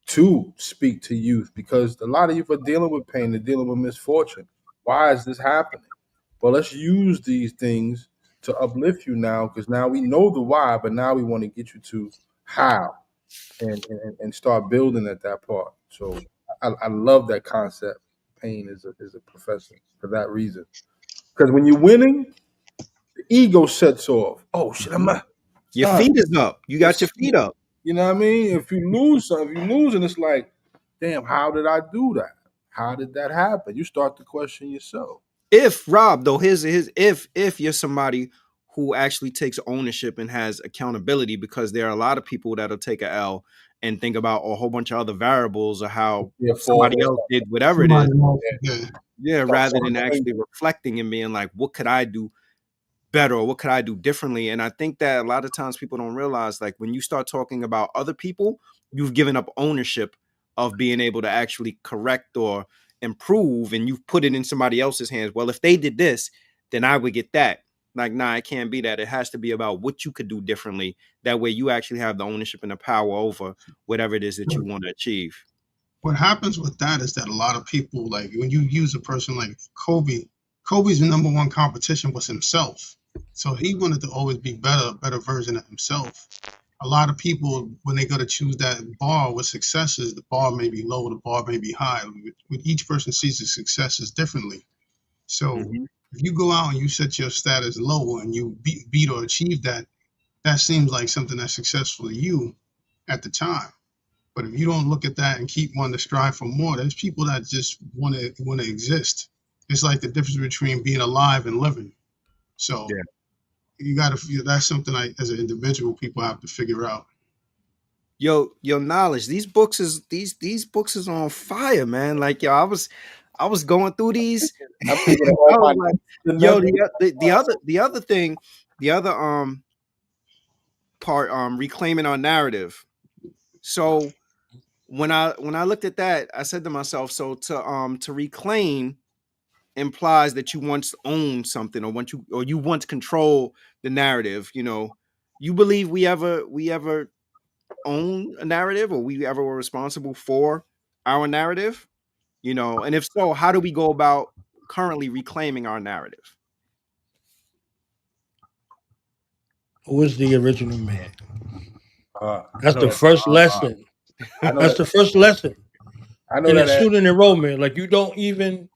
Speaker 3: to speak to youth, because a lot of youth are dealing with pain, they're dealing with misfortune. Why is this happening? Well, let's use these things to uplift you now, because now we know the why, but now we want to get you to how, and start building at that part. So I love that concept. Pain is a professor for that reason. Because when you're winning, the ego sets off. Oh shit, I'm not
Speaker 1: Your
Speaker 3: done.
Speaker 1: feet is up. You got your feet up.
Speaker 3: You know what I mean? If you lose something, if you lose, and it's like, damn, how did I do that? How did that happen? You start to question yourself.
Speaker 1: If Rob, though, his if you're somebody who actually takes ownership and has accountability, because there are a lot of people that'll take a L and think about a whole bunch of other variables or how
Speaker 3: Yeah,
Speaker 1: somebody
Speaker 3: for
Speaker 1: else did whatever it is.
Speaker 4: somebody else, yeah.
Speaker 1: Yeah,
Speaker 3: start
Speaker 1: rather than
Speaker 3: celebrating.
Speaker 1: actually reflecting and being like, what could I do better, or what could I do differently? And I think that a lot of times people don't realize, like, when you start talking about other people, you've given up ownership of being able to actually correct or improve, and you've put it in somebody else's hands. Well, if they did this, then I would get that. Like, nah, it can't be that. It has to be about what you could do differently. That way you actually have the ownership and the power over whatever it is that you want to achieve.
Speaker 4: What happens with that is that a lot of people, like when you use a person like Kobe, Kobe's number one competition was himself. So he wanted to always be better, a better version of himself. A lot of people, when they go to choose that bar with successes, the bar may be low, the bar may be high. With each person sees the successes differently. So
Speaker 1: Mhm.
Speaker 4: if you go out and you set your status low and you beat or achieve that, that seems like something that's successful to you at the time. But if you don't look at that and keep wanting to strive for more, there's people that just want to exist. It's like the difference between being alive and living. So
Speaker 1: Yeah.
Speaker 4: you got to. That's something like as an individual, people have to figure out.
Speaker 1: Yo, knowledge. These books is on fire, man. Like, yo, I was going through these.
Speaker 3: I'm
Speaker 1: I
Speaker 3: thinking of all my
Speaker 1: was like,
Speaker 3: the
Speaker 1: yo,
Speaker 3: nuggets.
Speaker 1: the other thing, the other part, reclaiming our narrative. So when I looked at that, I said to myself, so to reclaim implies that you once owned something, or you once control the narrative. You believe we ever own a narrative, or we ever were responsible for our narrative? And if so, how do we go about currently reclaiming our narrative?
Speaker 2: who is the original man?
Speaker 3: I
Speaker 2: That's
Speaker 3: know
Speaker 2: the
Speaker 3: that.
Speaker 2: first lesson.
Speaker 3: I know
Speaker 2: That's
Speaker 3: that.
Speaker 2: the first lesson
Speaker 3: I know
Speaker 2: in the
Speaker 3: that.
Speaker 2: student enrollment. Like you don't even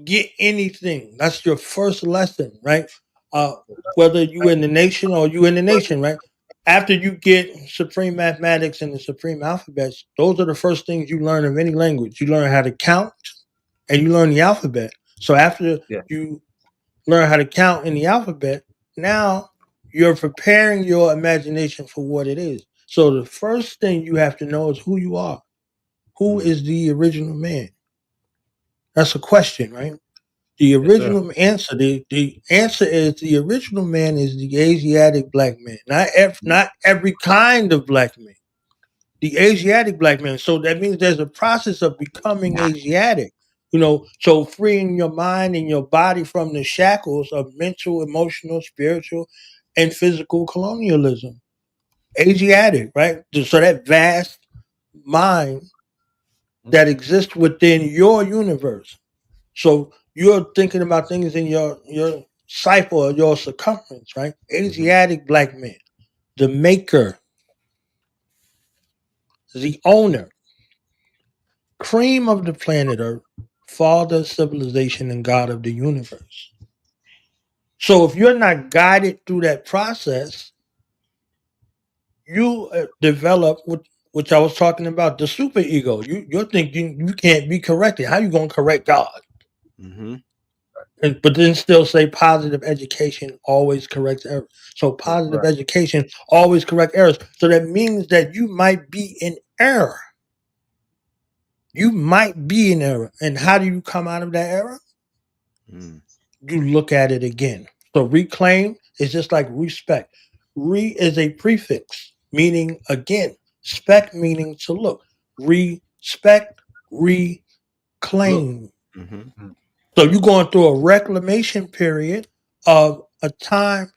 Speaker 2: get anything. That's your first lesson, right? Uh, whether you in the nation or you in the nation, right? After you get supreme mathematics and the supreme alphabets, those are the first things you learn of any language. You learn how to count and you learn the alphabet. So after
Speaker 3: Yeah.
Speaker 2: you learn how to count in the alphabet, now you're preparing your imagination for what it is. So the first thing you have to know is who you are. Who
Speaker 3: Mm.
Speaker 2: is the original man? That's a question, right? The
Speaker 3: Yes, sir.
Speaker 2: original answer, the answer is the original man is the Asiatic black man, not every kind of black man. The Asiatic black man. So that means there's a process of becoming Asiatic. So freeing your mind and your body from the shackles of mental, emotional, spiritual, and physical colonialism. Asiatic, right? So that vast mind that exists within your universe. So you're thinking about things in your cipher or your circumference, right?
Speaker 1: Mm-hmm.
Speaker 2: Asiatic black man, the maker, the owner, cream of the planet Earth, father of civilization and God of the universe. So if you're not guided through that process, you develop which I was talking about, the super ego. You're thinking you can't be corrected. How you gonna correct God?
Speaker 1: Mm-hmm.
Speaker 2: But then still say positive education always corrects errors. So positive
Speaker 3: Right.
Speaker 2: education always correct errors. So that means that you might be in error. You might be in error. And how do you come out of that error?
Speaker 1: Mm-hmm.
Speaker 2: You look at it again. So reclaim is just like respect. Re is a prefix, meaning again. Spec meaning to look. Respect,
Speaker 3: Look.
Speaker 2: reclaim.
Speaker 1: Mm-hmm.
Speaker 3: Mm.
Speaker 2: So you're going through a reclamation period of a time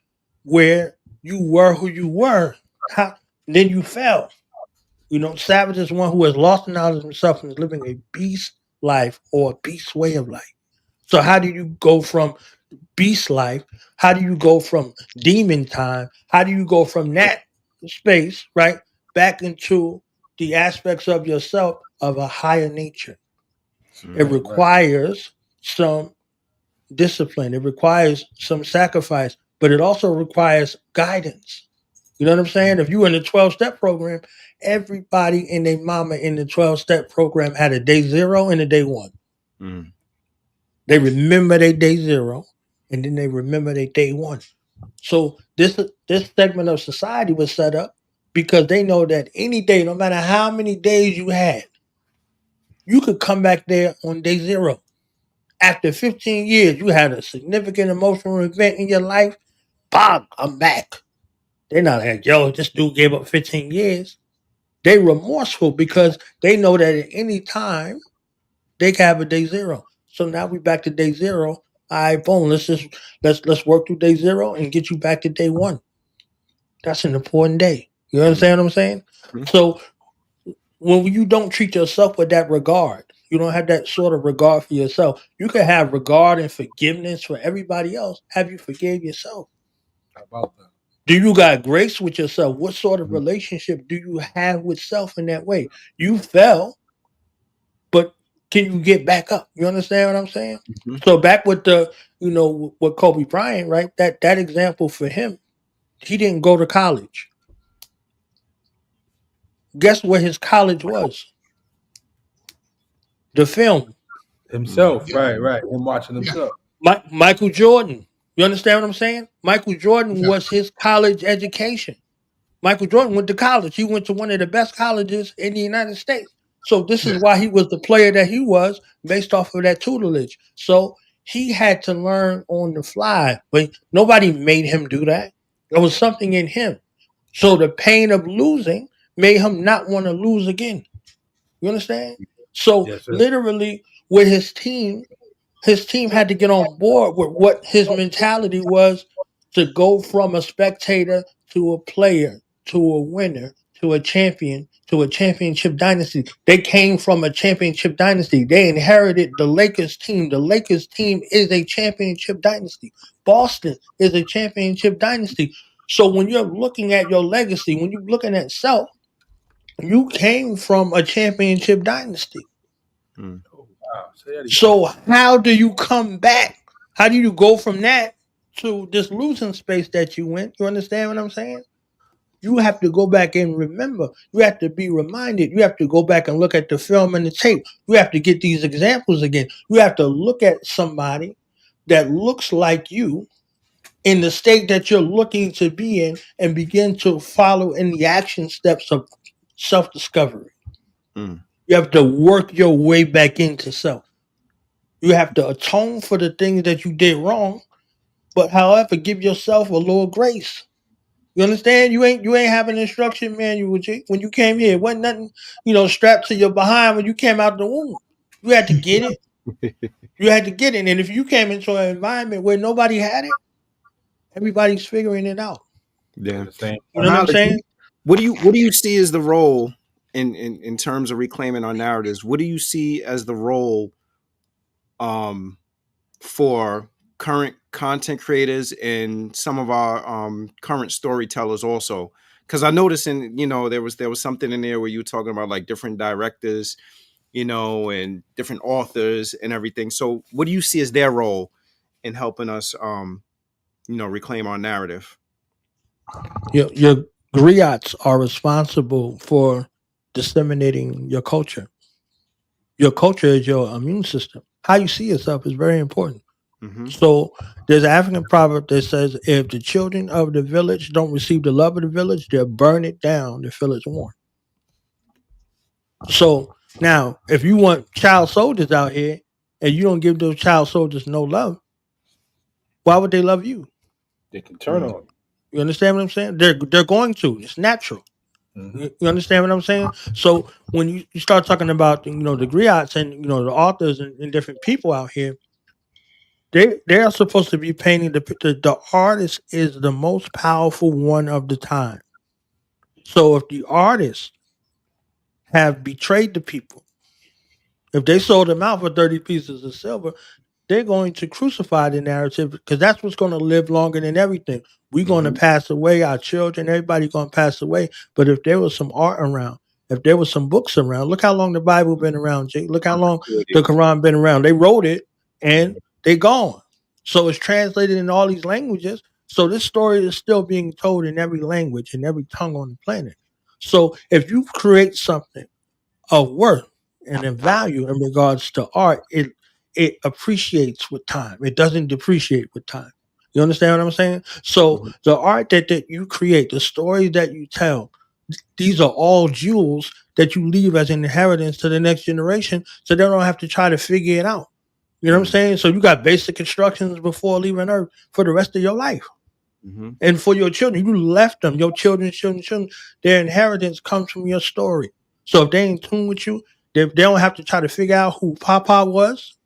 Speaker 2: where you were who you were. How, then you fell. Savage is one who has lost the knowledge of himself and is living a beast life or a beast way of life. So how do you go from beast life? How do you go from demon time? How do you go from that space, right, back into the aspects of yourself of a higher nature? It
Speaker 1: Mm-hmm.
Speaker 3: Right. Right.
Speaker 2: requires some discipline. It requires some sacrifice, but it also requires guidance. You know what I'm saying? If you in the 12 step program, everybody in their mama in the 12 step program had a day zero and a day one.
Speaker 1: Mm-hmm.
Speaker 2: They remember their day zero and then they remember their day one. So this segment of society was set up because they know that any day, no matter how many days you had, you could come back there on day zero. After 15 years, you had a significant emotional event in your life. Bob, I'm back. They're not like, yo, this dude gave up 15 years. They remorseful because they know that at any time they can have a day zero. So now we back to day zero. All right, boom. Let's work through day zero and get you back to day one. That's an important day. You understand what I'm saying? So when you don't treat yourself with that regard, you don't have that sort of regard for yourself. You can have regard and forgiveness for everybody else. Have you forgave yourself?
Speaker 3: How about that?
Speaker 2: Do you got grace with yourself? What sort of
Speaker 3: Mhm.
Speaker 2: relationship do you have with self in that way? You fell, but can you get back up? You understand what I'm saying?
Speaker 1: Mm-hmm.
Speaker 2: So back with with Kobe Bryant, right? That example for him, he didn't go to college. Guess where his college was? The film.
Speaker 3: Himself.
Speaker 1: Mm-hmm.
Speaker 4: Yeah,
Speaker 3: Right. Right. Him watching
Speaker 4: yeah,
Speaker 3: himself.
Speaker 2: Michael Jordan. You understand what I'm saying? Michael Jordan
Speaker 4: yeah,
Speaker 2: was his college education. Michael Jordan went to college. He went to one of the best colleges in the United States. So this is
Speaker 4: yeah.
Speaker 2: why he was the player that he was based off of that tutelage. So he had to learn on the fly, but nobody made him do that. There was something in him. So the pain of losing made him not want to lose again. You understand? So
Speaker 3: Yes, sir.
Speaker 2: literally with his team had to get on board with what his mentality was to go from a spectator to a player to a winner to a champion to a championship dynasty. They came from a championship dynasty. They inherited the Lakers team. The Lakers team is a championship dynasty. Boston is a championship dynasty. So when you're looking at your legacy, when you're looking at self, you came from a championship dynasty.
Speaker 1: Mm-hmm.
Speaker 3: Oh, wow. Say that again.
Speaker 2: So how do you come back? How do you go from that to this losing space that you went? You understand what I'm saying? You have to go back and remember. You have to be reminded. You have to go back and look at the film and the tape. You have to get these examples again. You have to look at somebody that looks like you in the state that you're looking to be in and begin to follow in the action steps of self discovery.
Speaker 1: Mm-hmm.
Speaker 2: You have to work your way back into self. You have to atone for the things that you did wrong, but however, give yourself a little grace. You understand? You ain't have an instruction manual when you came here. It wasn't nothing, strapped to your behind when you came out the womb. You had to get it. You had to get it. And if you came into an environment where nobody had it, everybody's figuring it out.
Speaker 3: At
Speaker 1: Yeah.
Speaker 3: the same
Speaker 2: You know
Speaker 3: time.
Speaker 2: what I'm
Speaker 1: Knowledge.
Speaker 2: saying?
Speaker 1: What do you see as the role in terms of reclaiming our narratives? What do you see as the role um for current content creators and some of our current storytellers also? Because I noticed there was something in there where you were talking about like different directors, and different authors and everything. So what do you see as their role in helping us reclaim our narrative?
Speaker 2: Your griots are responsible for disseminating your culture. Your culture is your immune system. How you see yourself is very important.
Speaker 1: Mm-hmm.
Speaker 2: So there's an African proverb that says, if the children of the village don't receive the love of the village, they'll burn it down to feel its warmth. So now, if you want child soldiers out here and you don't give those child soldiers no love, why would they love you?
Speaker 3: They can turn on
Speaker 2: You understand what I'm saying? They're going to. It's natural.
Speaker 3: you.
Speaker 2: You understand what I'm saying? So when you start talking about the griots and the authors and different people out here, they are supposed to be painting the artist is the most powerful one of the time. So if the artists have betrayed the people, if they sold them out for 30 pieces of silver, they're going to crucify the narrative because that's what's going to live longer than everything. We're going to
Speaker 1: Mm-hmm.
Speaker 2: pass away, our children, everybody's going to pass away. But if there was some art around, if there was some books around, look how long the Bible been around, Jake. Look how long the Quran been around. They wrote it and they gone. So it's translated in all these languages. So this story is still being told in every language and every tongue on the planet. So if you create something of worth and in value in regards to art, it appreciates with time. It doesn't depreciate with time. You understand what I'm saying? So
Speaker 1: Mm-hmm.
Speaker 2: the art that you create, the stories that you tell, these are all jewels that you leave as an inheritance to the next generation so they don't have to try to figure it out. You know what I'm saying? So you got basic instructions before leaving Earth for the rest of your life.
Speaker 1: Mm-hmm.
Speaker 2: And for your children, you left them, your children, their inheritance comes from your story. So if they in tune with you, they don't have to try to figure out who Papa was.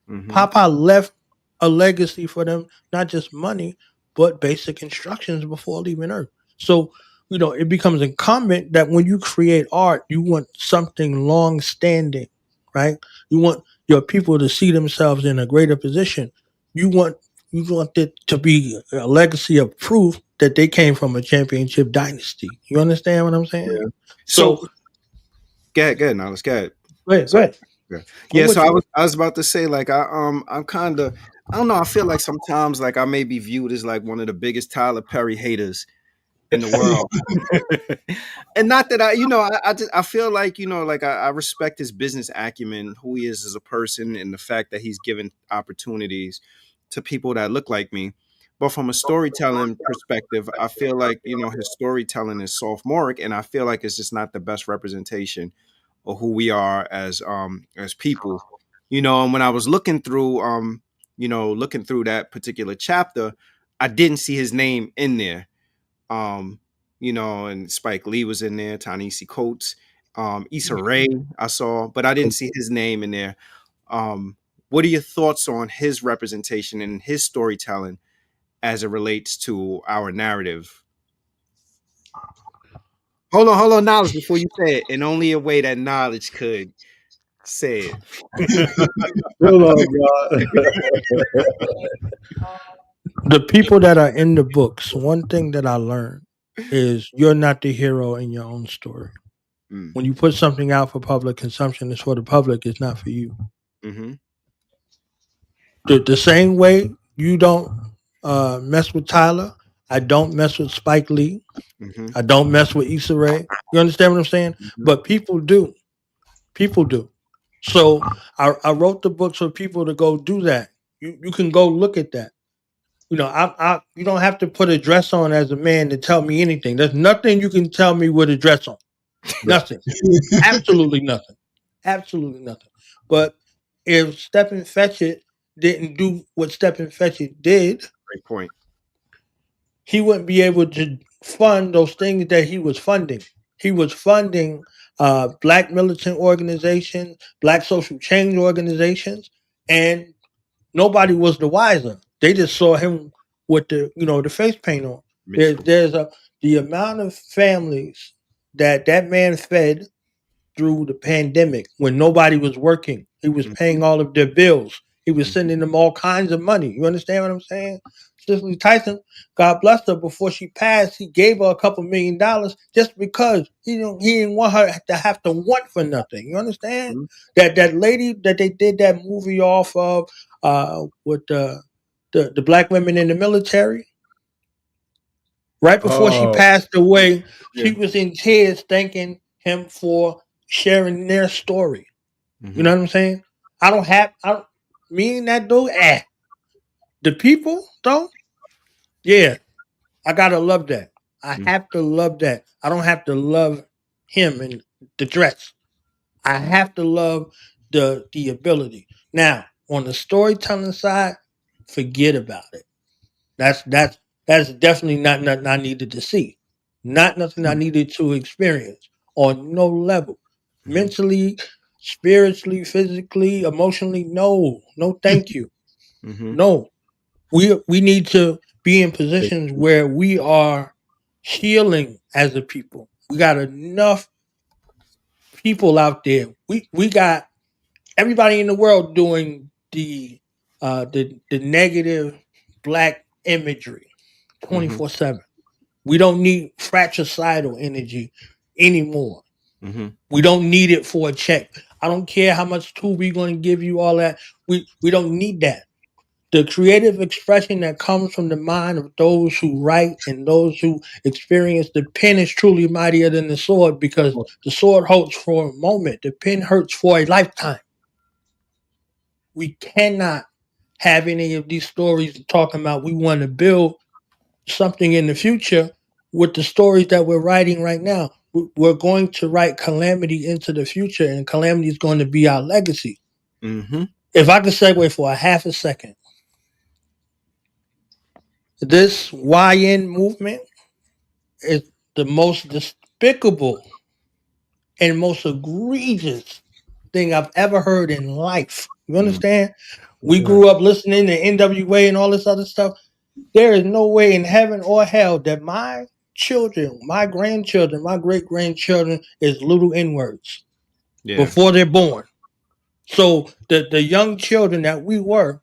Speaker 1: Mm-hmm.
Speaker 2: Papa left a legacy for them, not just money, but basic instructions before leaving Earth. So, it becomes incumbent that when you create art, you want something long standing, right? You want your people to see themselves in a greater position. You want you want it to be a legacy of proof that they came from a championship dynasty. You understand what I'm saying?
Speaker 1: Yeah. So
Speaker 2: So
Speaker 1: go ahead now. Let's go ahead.
Speaker 2: go ahead, go
Speaker 1: Sorry.
Speaker 2: ahead.
Speaker 1: Yeah.
Speaker 2: I'm
Speaker 1: Yeah. So
Speaker 2: with
Speaker 1: I
Speaker 2: you.
Speaker 1: was I was about to say like I'm kind of I don't know. I feel like sometimes like I may be viewed as like one of the biggest Tyler Perry haters in the world. And not that I feel like like I respect his business acumen, who he is as a person, and the fact that he's given opportunities to people that look like me. But from a storytelling perspective, I feel like his storytelling is sophomoric, and I feel like it's just not the best representation of who we are as people. And when I was looking through that particular chapter, I didn't see his name in there. um, and Spike Lee was in there, Ta-Nehisi Coates, Issa Rae, I saw, but I didn't see his name in there. Um, what are your thoughts on his representation and his storytelling as it relates to our narrative? Hold on, knowledge before you say it, in only a way that knowledge could say it.
Speaker 3: Hold on, God.
Speaker 2: The people that are in the books, one thing that I learned is you're not the hero in your own story.
Speaker 1: Mm,
Speaker 2: When you put something out for public consumption, it's for the public, it's not for you.
Speaker 1: mm-hmm,
Speaker 2: The same way you don't mess with Tyler, I don't mess with Spike Lee,
Speaker 1: mm-hmm,
Speaker 2: I don't mess with Issa Rae. You understand what I'm saying?
Speaker 1: mm-hmm,
Speaker 2: But people do. People do. So I wrote the books for people to go do that. You can go look at that. You don't have to put a dress on as a man to tell me anything. There's nothing you can tell me with a dress on. Nothing. Absolutely nothing. Absolutely nothing. But if Stephen Fetchit didn't do what Stephen Fetchit did,
Speaker 1: Great point.
Speaker 2: he wouldn't be able to fund those things that he was funding. He was funding black militant organizations, black social change organizations, and nobody was the wiser. They just saw him with the face paint on.
Speaker 1: Mitchell.
Speaker 2: There's the amount of families that man fed through the pandemic when nobody was working. He was
Speaker 1: Mm-hmm.
Speaker 2: paying all of their bills. He was
Speaker 1: Mm-hmm.
Speaker 2: sending them all kinds of money. You understand what I'm saying? Cicely Tyson, God bless her, before she passed, he gave her a couple $1,000,000 just because he didn't want her to have to want for nothing. You understand? That lady that they did that movie off of with the black women in the military, right before she
Speaker 3: Oh,
Speaker 2: passed away,
Speaker 3: yeah.
Speaker 2: she was in tears thanking him for sharing their story. You
Speaker 1: Mm-hmm.
Speaker 2: know what I'm saying? I don't, me and that dude, the people though, yeah, I gotta love that. I have to love that. I don't have to love him and the dress. I have to love the ability. Now, on the storytelling side, forget about it. That's definitely not nothing I needed to see. Not nothing I needed to experience on no level.
Speaker 1: Mm-hmm.
Speaker 2: Mentally, spiritually, physically, emotionally, no. No thank you.
Speaker 1: Mm-hmm.
Speaker 2: No. We need to be in positions where we are healing as a people. We got enough people out there. We got everybody in the world doing the negative black imagery
Speaker 1: Mm-hmm.
Speaker 2: 24/7. We don't need fratricidal energy anymore.
Speaker 1: Mm-hmm.
Speaker 2: We don't need it for a check. I don't care how much tool we're going to give you, all that. We don't need that. The creative expression that comes from the mind of those who write and those who experience the pen is truly mightier than the sword, because the sword hurts for a moment, the pen hurts for a lifetime. We cannot have any of these stories talking about we want to build something in the future with the stories that we're writing right now. We're going to write calamity into the future, and calamity is going to be our legacy.
Speaker 1: Mm-hmm.
Speaker 2: If I could segue for a half a second, this YN movement is the most despicable and most egregious thing I've ever heard in life. You understand? We
Speaker 3: Mhm.
Speaker 2: grew up listening to NWA and all this other stuff. There is no way in heaven or hell that my children, my grandchildren, my great grandchildren is little N words
Speaker 1: Yeah.
Speaker 2: before they're born. So the young children that we was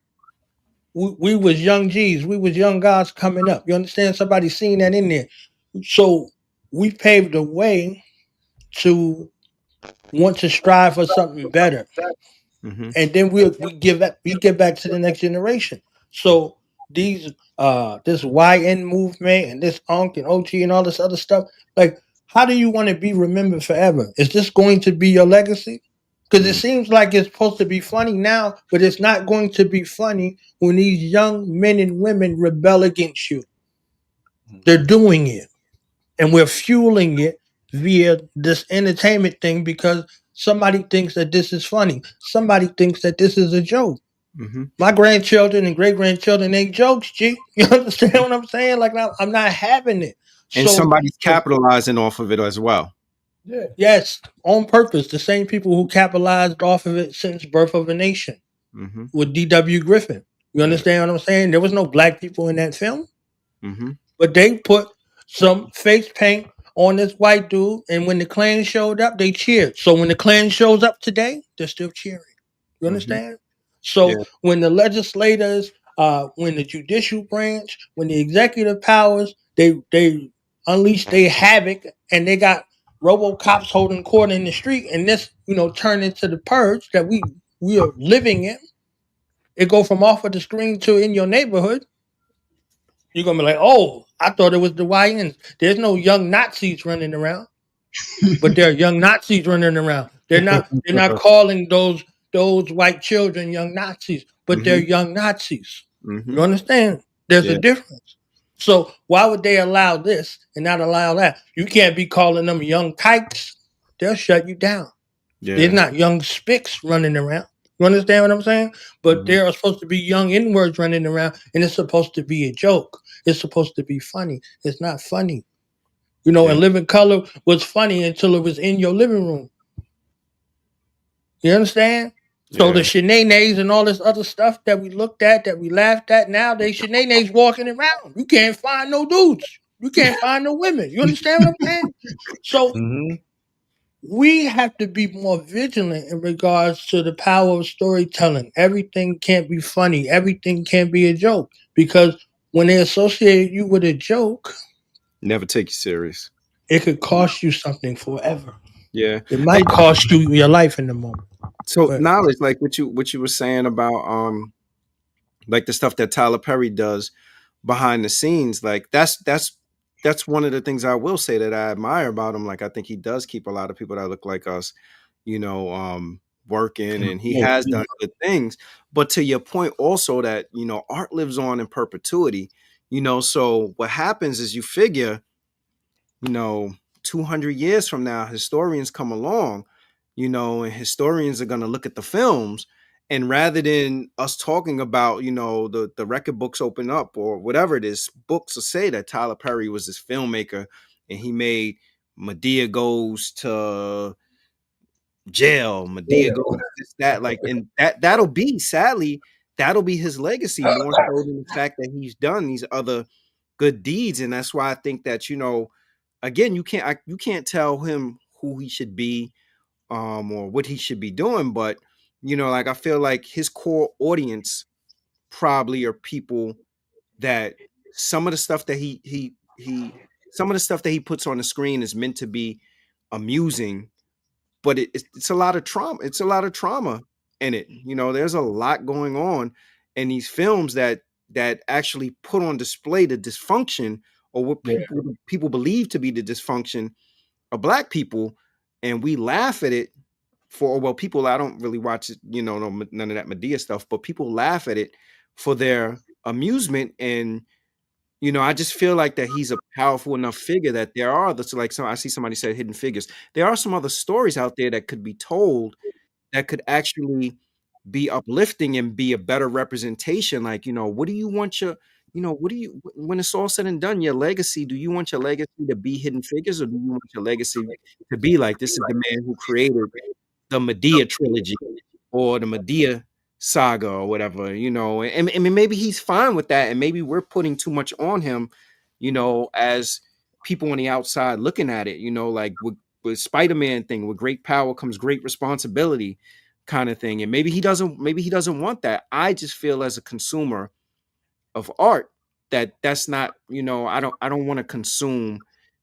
Speaker 2: young G's, we was young guys coming up. You understand? Somebody seen that in there. So we paved the way to want to strive for something better,
Speaker 1: Mm-hmm.
Speaker 2: and then we give back to the next generation. So these this YN movement and this UNC and OT and all this other stuff, like, how do you want to be remembered forever? Is this going to be your legacy? Because it seems like it's supposed to be funny now, but it's not going to be funny when these young men and women rebel against you. They're doing it, and we're fueling it via this entertainment thing because somebody thinks that this is funny. Somebody thinks that this is a joke.
Speaker 1: Mm-hmm.
Speaker 2: My grandchildren and great grandchildren ain't jokes, G. You understand what I'm saying? Like, I'm not having it.
Speaker 1: And
Speaker 2: So,
Speaker 1: somebody's capitalizing off of it as well.
Speaker 3: Yeah.
Speaker 2: yes, on purpose, the same people who capitalized off of it since Birth of a Nation
Speaker 1: Mm-hmm.
Speaker 2: with D.W. Griffin. You
Speaker 1: Yeah.
Speaker 2: understand what I'm saying? There was no black people in that film.
Speaker 1: Mm-hmm.
Speaker 2: But they put some face paint on this white dude, and when the Klan showed up, they cheered. So when the Klan shows up today, they're still cheering. You
Speaker 1: Mm-hmm.
Speaker 2: understand?
Speaker 1: Yeah.
Speaker 2: So when the legislators, when the judicial branch, when the executive powers, they unleash their havoc, and they got RoboCops holding court in the street, and this turned into the purge that we are living in. It go from off of the screen to in your neighborhood. You're gonna be like, oh, I thought it was the YNs. There's no young Nazis running around, but there are young Nazis running around. They're not calling those white children young Nazis, but they're
Speaker 1: Mm-hmm.
Speaker 2: young Nazis.
Speaker 1: Mm-hmm.
Speaker 2: You understand? There's a
Speaker 1: Yeah.
Speaker 2: difference. So why would they allow this and not allow that? You can't be calling them young kikes. They'll shut you down. There's
Speaker 1: Yeah.
Speaker 2: not young spics running around. You understand what I'm saying? But
Speaker 1: Mhm.
Speaker 2: there are supposed to be young N words running around, and it's supposed to be a joke. It's supposed to be funny. It's not funny. And
Speaker 1: Yeah.
Speaker 2: Living Color was funny until it was in your living room. You understand? So the
Speaker 1: Yeah.
Speaker 2: shenanes and all this other stuff that we looked at, that we laughed at, now they shenanes walking around. You can't find no dudes. You can't find no women. You understand what I'm saying? So
Speaker 1: Mhm.
Speaker 2: we have to be more vigilant in regards to the power of storytelling. Everything can't be funny. Everything can't be a joke, because when they associate you with a joke,
Speaker 1: Never take you serious.
Speaker 2: it could cost you something forever.
Speaker 1: Yeah.
Speaker 2: It
Speaker 1: Hey,
Speaker 2: might cost you your life in the moment.
Speaker 1: so
Speaker 2: But
Speaker 1: knowledge, like what you were saying about like the stuff that Tyler Perry does behind the scenes, like that's one of the things I will say that I admire about him. Like I think he does keep a lot of people that look like us, working, and he has done good things. But to your point also that, art lives on in perpetuity, so what happens is you figure, you know, 200 years from now, historians come along, and historians are going to look at the films. And rather than us talking about, the record books open up or whatever it is, books will say that Tyler Perry was this filmmaker and he made Medea Goes to Jail, Medea Goes this, that, like, and that'll be, sadly, that'll be his legacy more so than the fact that he's done these other good deeds. And that's why I think that, again, you can't tell him who he should be, or what he should be doing, but like I feel like his core audience probably are people that some of the stuff that he some of the stuff that he puts on the screen is meant to be amusing, but it's a lot of trauma. It's a lot of trauma in it. There's a lot going on in these films that actually put on display the dysfunction, or what
Speaker 3: Yeah,
Speaker 1: people believe to be the dysfunction of black people, and we laugh at it for, well, people, I don't really watch it, none of that Medea stuff, but people laugh at it for their amusement. And I just feel like that he's a powerful enough figure that there are this, like, so I see somebody said hidden figures. There are some other stories out there that could be told that could actually be uplifting and be a better representation. Like, what do you want your, what do you, when it's all said and done, your legacy, do you want your legacy to be hidden figures, or do you want your legacy to be like, this is the man who created the Medea trilogy or the Medea saga or whatever, and maybe he's fine with that, and maybe we're putting too much on him, as people on the outside looking at it, like with Spider-Man thing, with great power comes great responsibility kind of thing. And maybe he doesn't want that. I just feel as a consumer of art that's not, I don't want to consume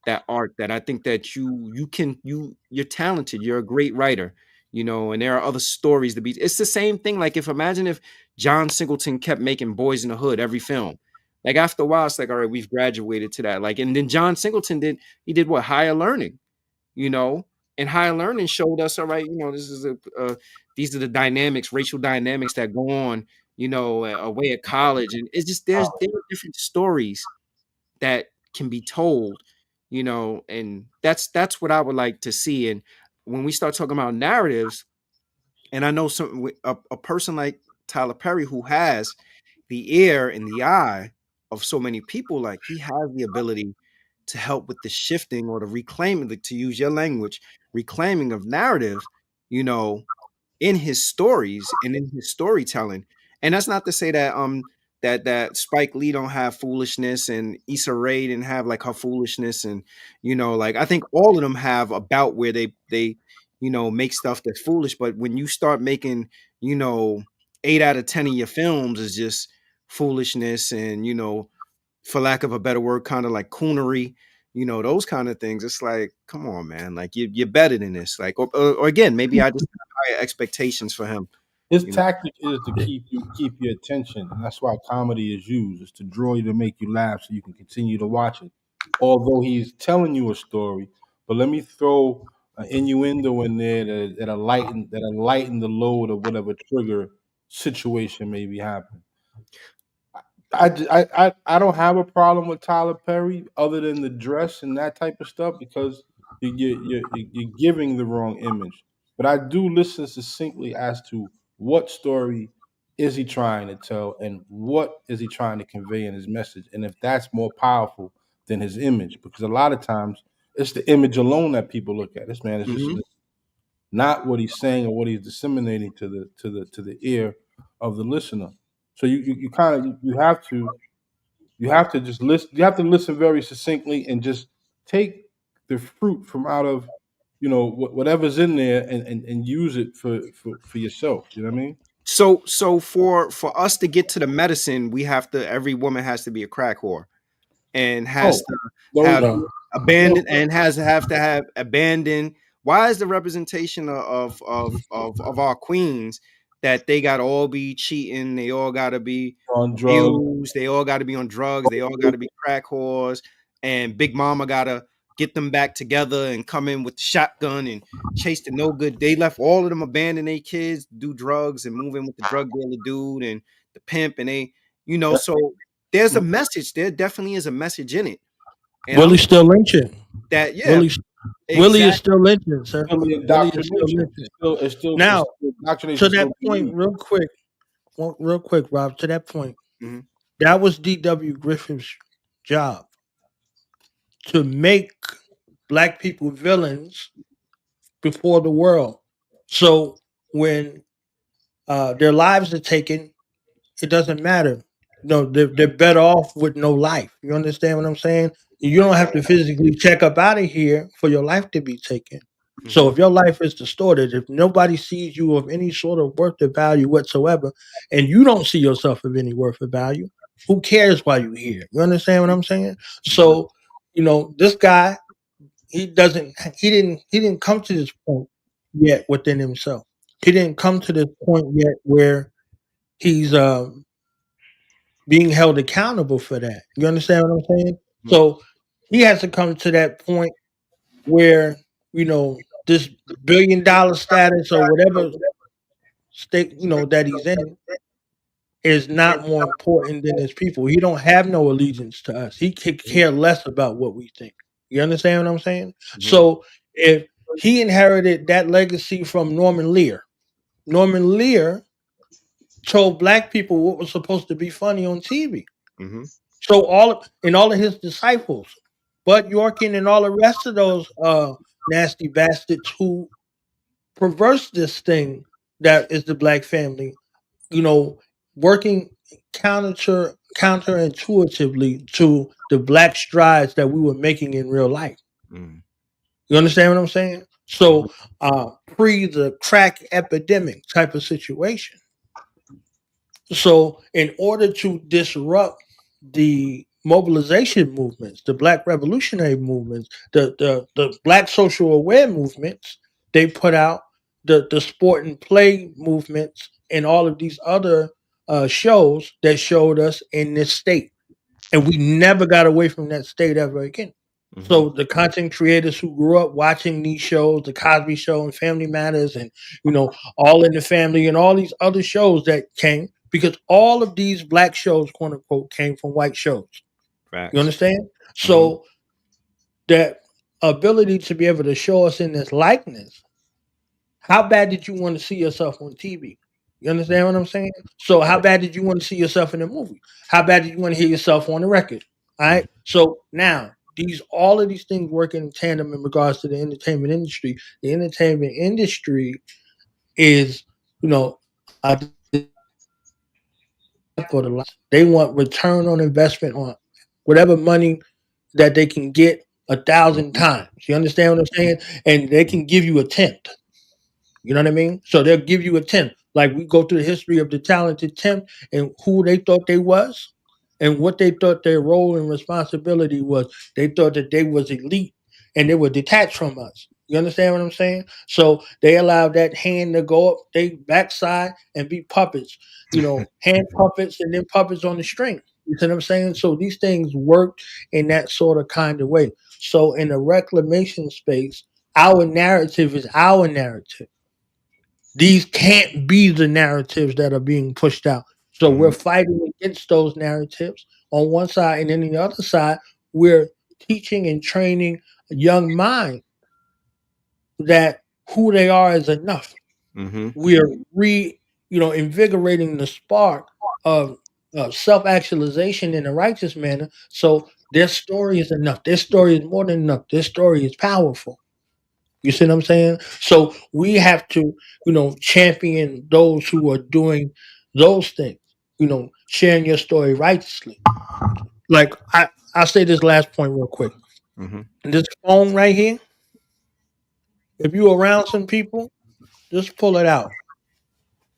Speaker 1: that art. That I think that you're talented, you're a great writer, and there are other stories to be. It's the same thing, like, if imagine if John Singleton kept making Boys in the Hood every film. Like, after a while it's like, all right, we've graduated to that. Like, and then John Singleton did what? Higher Learning, you know and higher learning showed us, all right, this is these are the dynamics, racial dynamics that go on, away at college. And it's just, there are different stories that can be told, and that's what I would like to see. And when we start talking about narratives, and I know a person like Tyler Perry, who has the ear and the eye of so many people, like, he has the ability to help with the shifting or the reclaiming, to use your language, reclaiming of narrative, you know, in his stories and in his storytelling. And that's not to say that that Spike Lee don't have foolishness, and Issa Rae didn't have like her foolishness, and like, I think all of them have about where they make stuff that's foolish. But when you start making, you know 8 out of 10 of your films is just foolishness, and for lack of a better word, kind of like coonery, those kind of things. It's like, come on, man, like, you're better than this. Like, or again, maybe I just have higher expectations for him.
Speaker 3: his
Speaker 1: You know,
Speaker 3: tactic is to keep your attention, and that's why comedy is used, is to draw you, to make you laugh, so you can continue to watch it. Although he's telling you a story, but let me throw an innuendo in there that'll lighten the load of whatever trigger situation may be happening. I don't have a problem with Tyler Perry other than the dress and that type of stuff, because you're giving the wrong image. But I do listen succinctly as to what story is he trying to tell, and what is he trying to convey in his message, and if that's more powerful than his image, because a lot of times it's the image alone that people look at. This man is just
Speaker 1: Hmm.
Speaker 3: not what he's saying or what he's disseminating to the ear of the listener. So you kind of you have to just listen. You have to listen very succinctly and just take the fruit from out of whatever's in there, and use it for yourself. You know what I mean?
Speaker 1: So for us to get to the medicine, we have to. Every woman has to be a crack whore, and has
Speaker 3: Oh,
Speaker 1: to
Speaker 3: no,
Speaker 1: have
Speaker 2: No.
Speaker 3: no,
Speaker 1: abandoned, and has to have abandoned. Why is the representation of our queens that they got to all be cheating, they all got to be
Speaker 3: on drugs.
Speaker 1: abused, they all got to be on drugs, they all got to be crack whores, and Big Mama got to get them back together and come in with the shotgun and chase the no good. They left all of them, abandon their kids, do drugs and move in with the drug dealer dude and the pimp, and so there's a message. There definitely is a message in it. And I'm
Speaker 2: Willie's still lynching.
Speaker 1: that, yeah,
Speaker 2: Willie Willie is
Speaker 1: exactly.
Speaker 2: still lynching, sir.
Speaker 3: Still the
Speaker 2: Willie is still
Speaker 3: indoctrination.
Speaker 2: lynching.
Speaker 3: It's
Speaker 2: Now,
Speaker 3: still indoctrination
Speaker 2: to
Speaker 3: is
Speaker 2: that
Speaker 3: still being
Speaker 2: point,
Speaker 3: used.
Speaker 2: real quick, Rob. To that point,
Speaker 1: Hmm.
Speaker 2: that was D.W. Griffith's job to make black people villains before the world. So when their lives are taken, it doesn't matter. No, they're better off with no life. You understand what I'm saying? You don't have to physically check up out of here for your life to be taken. So
Speaker 1: Hmm.
Speaker 2: if your life is distorted, if nobody sees you of any sort of worth or value whatsoever, and you don't see yourself of any worth or value, who cares why you're here? You understand what I'm saying?
Speaker 1: Hmm.
Speaker 2: So, this guy, he didn't come to this point yet within himself. He didn't come to this point yet where he's being held accountable for that. You understand what I'm saying? So he has to come to that point where this $1 billion status or whatever state that he's in is not more important than his people. He don't have no allegiance to us. He could care less about what we think. You understand what I'm saying?
Speaker 1: Hmm.
Speaker 2: So if he inherited that legacy from Norman Lear, Norman Lear told black people what was supposed to be funny on TV.
Speaker 1: Hmm.
Speaker 2: So all of his disciples, Bud Yorkin and all the rest of those nasty bastards who perverse this thing that is the black family, you know, working counterintuitively to the black strides that we were making in real life.
Speaker 1: Hmm.
Speaker 2: You understand what I'm saying? So pre the crack epidemic type of situation. So, in order to disrupt the mobilization movements, the Black revolutionary movements, the Black social aware movements, they put out the sport and play movements and all of these other shows that showed us in this state. And we never got away from that state ever again.
Speaker 1: Hmm.
Speaker 2: So the content creators who grew up watching these shows, the Cosby Show and Family Matters, and All in the Family, and all these other shows that came because all of these black shows, quote unquote, came from white shows. You
Speaker 1: Facts.
Speaker 2: understand?
Speaker 1: Hmm.
Speaker 2: So that ability to be able to show us in this likeness, how bad did you want to see yourself on TV? You understand what I'm saying? So how bad did you want to see yourself in a movie? How bad did you want to hear yourself on the record? All right. So now all of these things work in tandem in regards to the entertainment industry. The entertainment industry is, a desire for the likeness. They want return on investment on whatever money that they can get 1,000
Speaker 1: Hmm.
Speaker 2: times. You understand what I'm saying? And they can give you a tenth. You know what I mean? So they'll give you a 10. Like we go through the history of the talented 10 and who they thought they was and what they thought their role and responsibility was. They thought that they was elite and they were detached from us. You understand what I'm saying? So they allowed that hand to go up they backside and be puppets, hand puppets and then puppets on the string. You see what I'm saying? So these things work in that sort of kind of way. So in the reclamation space, our narrative is our narrative. These can't be the narratives that are being pushed out. So we're
Speaker 1: Hmm.
Speaker 2: fighting against those narratives on one side, and then on the other side, we're teaching and training a young mind that who they are is enough.
Speaker 1: Hmm.
Speaker 2: We are invigorating the spark of self actualization in a righteous manner. So their story is enough. Their story is more than enough. Their story is powerful. You see what I'm saying? So we have to, champion those who are doing those things. Sharing your story righteously. Like I'll say this last point real quick.
Speaker 1: Hmm.
Speaker 2: This phone right here, if you around some people, just pull it out.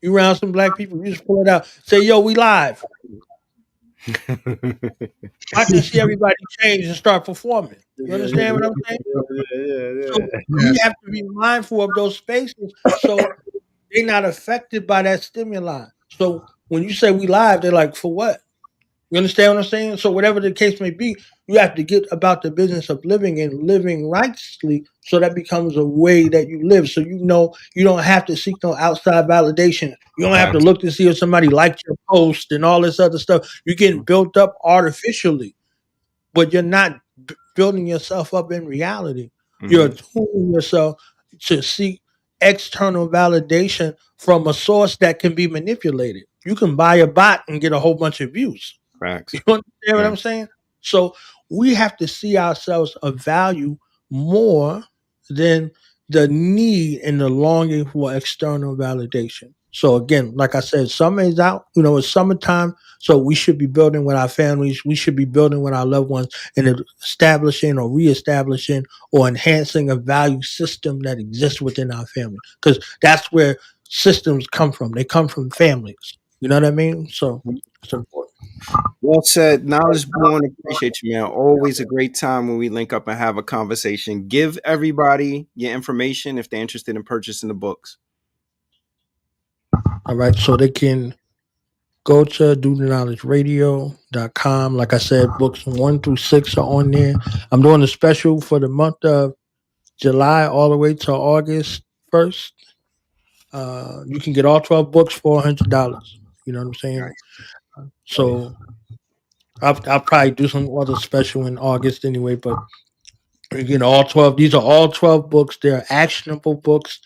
Speaker 2: You around some black people, you just pull it out. Say, yo, we live. Watch and see everybody change and start performing. You
Speaker 3: Yeah,
Speaker 2: understand what I'm saying? So we
Speaker 4: Yes.
Speaker 2: have to be mindful of those spaces so they're not affected by that stimuli. So when you say we live, they're like, for what? You understand what I'm saying? So whatever the case may be, you have to get about the business of living and living righteously so that becomes a way that you live. So you don't have to seek no outside validation. You don't have to
Speaker 1: Facts.
Speaker 2: look to see if somebody liked your post and all this other stuff. You're getting built up artificially, but you're not building yourself up in reality. You're
Speaker 1: Hmm.
Speaker 2: tuning yourself to seek external validation from a source that can be manipulated. You can buy a bot and get a whole bunch of views. You
Speaker 1: Facts.
Speaker 2: understand what
Speaker 1: Yeah.
Speaker 2: I'm saying? So we have to see ourselves of value more than the need and the longing for external validation. So again, like I said, summer is out. It's summertime, so we should be building with our families. We should be building with our loved ones and establishing or reestablishing or enhancing a value system that exists within our family. Because that's where systems come from. They come from families. You know what I mean? So it's important.
Speaker 1: Well said. Knowledge born. Appreciate you, man. Always a great time when we link up and have a conversation. Give everybody your information if they're interested in purchasing the books.
Speaker 2: All right. So they can go to duknowledgeradio.com. Like I said, books 1 through 6 are on there. I'm doing a special for the month of July all the way to August 1st. You can get all 12 books for $100. You know what I'm saying?
Speaker 1: Nice.
Speaker 2: So I'll probably do some other special in August anyway, but again, all 12, these are all 12 books. They're actionable books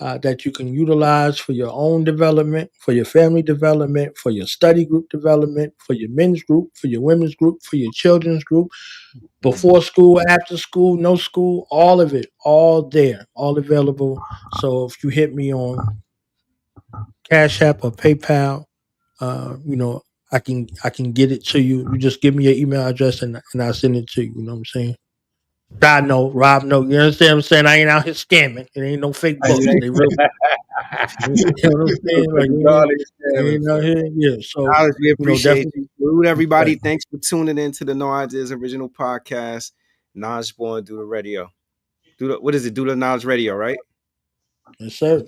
Speaker 2: that you can utilize for your own development, for your family development, for your study group development, for your men's group, for your women's group, for your children's group, before school, after school, no school, all of it, all there, all available. So if you hit me on Cash App or PayPal, uh, you know, I can get it to you. You just give me your email address and I'll send it to you. You know what I'm saying? Rob know. You understand what I'm saying? I ain't out here scamming. It ain't no fake books. They real. You know what I'm saying? Like we ain't out here. Yeah. So
Speaker 1: Knowledge, we appreciate
Speaker 2: definitely.
Speaker 1: you. Salute
Speaker 2: Right.
Speaker 1: everybody. Thanks for tuning in to the No Ideas original podcast. Knowledge born do the radio. Do the what is it? Do the knowledge radio, right?
Speaker 2: Yes, sir.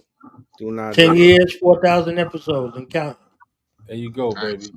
Speaker 1: Do knowledge
Speaker 2: 10
Speaker 1: radio.
Speaker 2: years, 4,000 episodes, and counting.
Speaker 3: There you go,
Speaker 4: Nice.
Speaker 3: baby.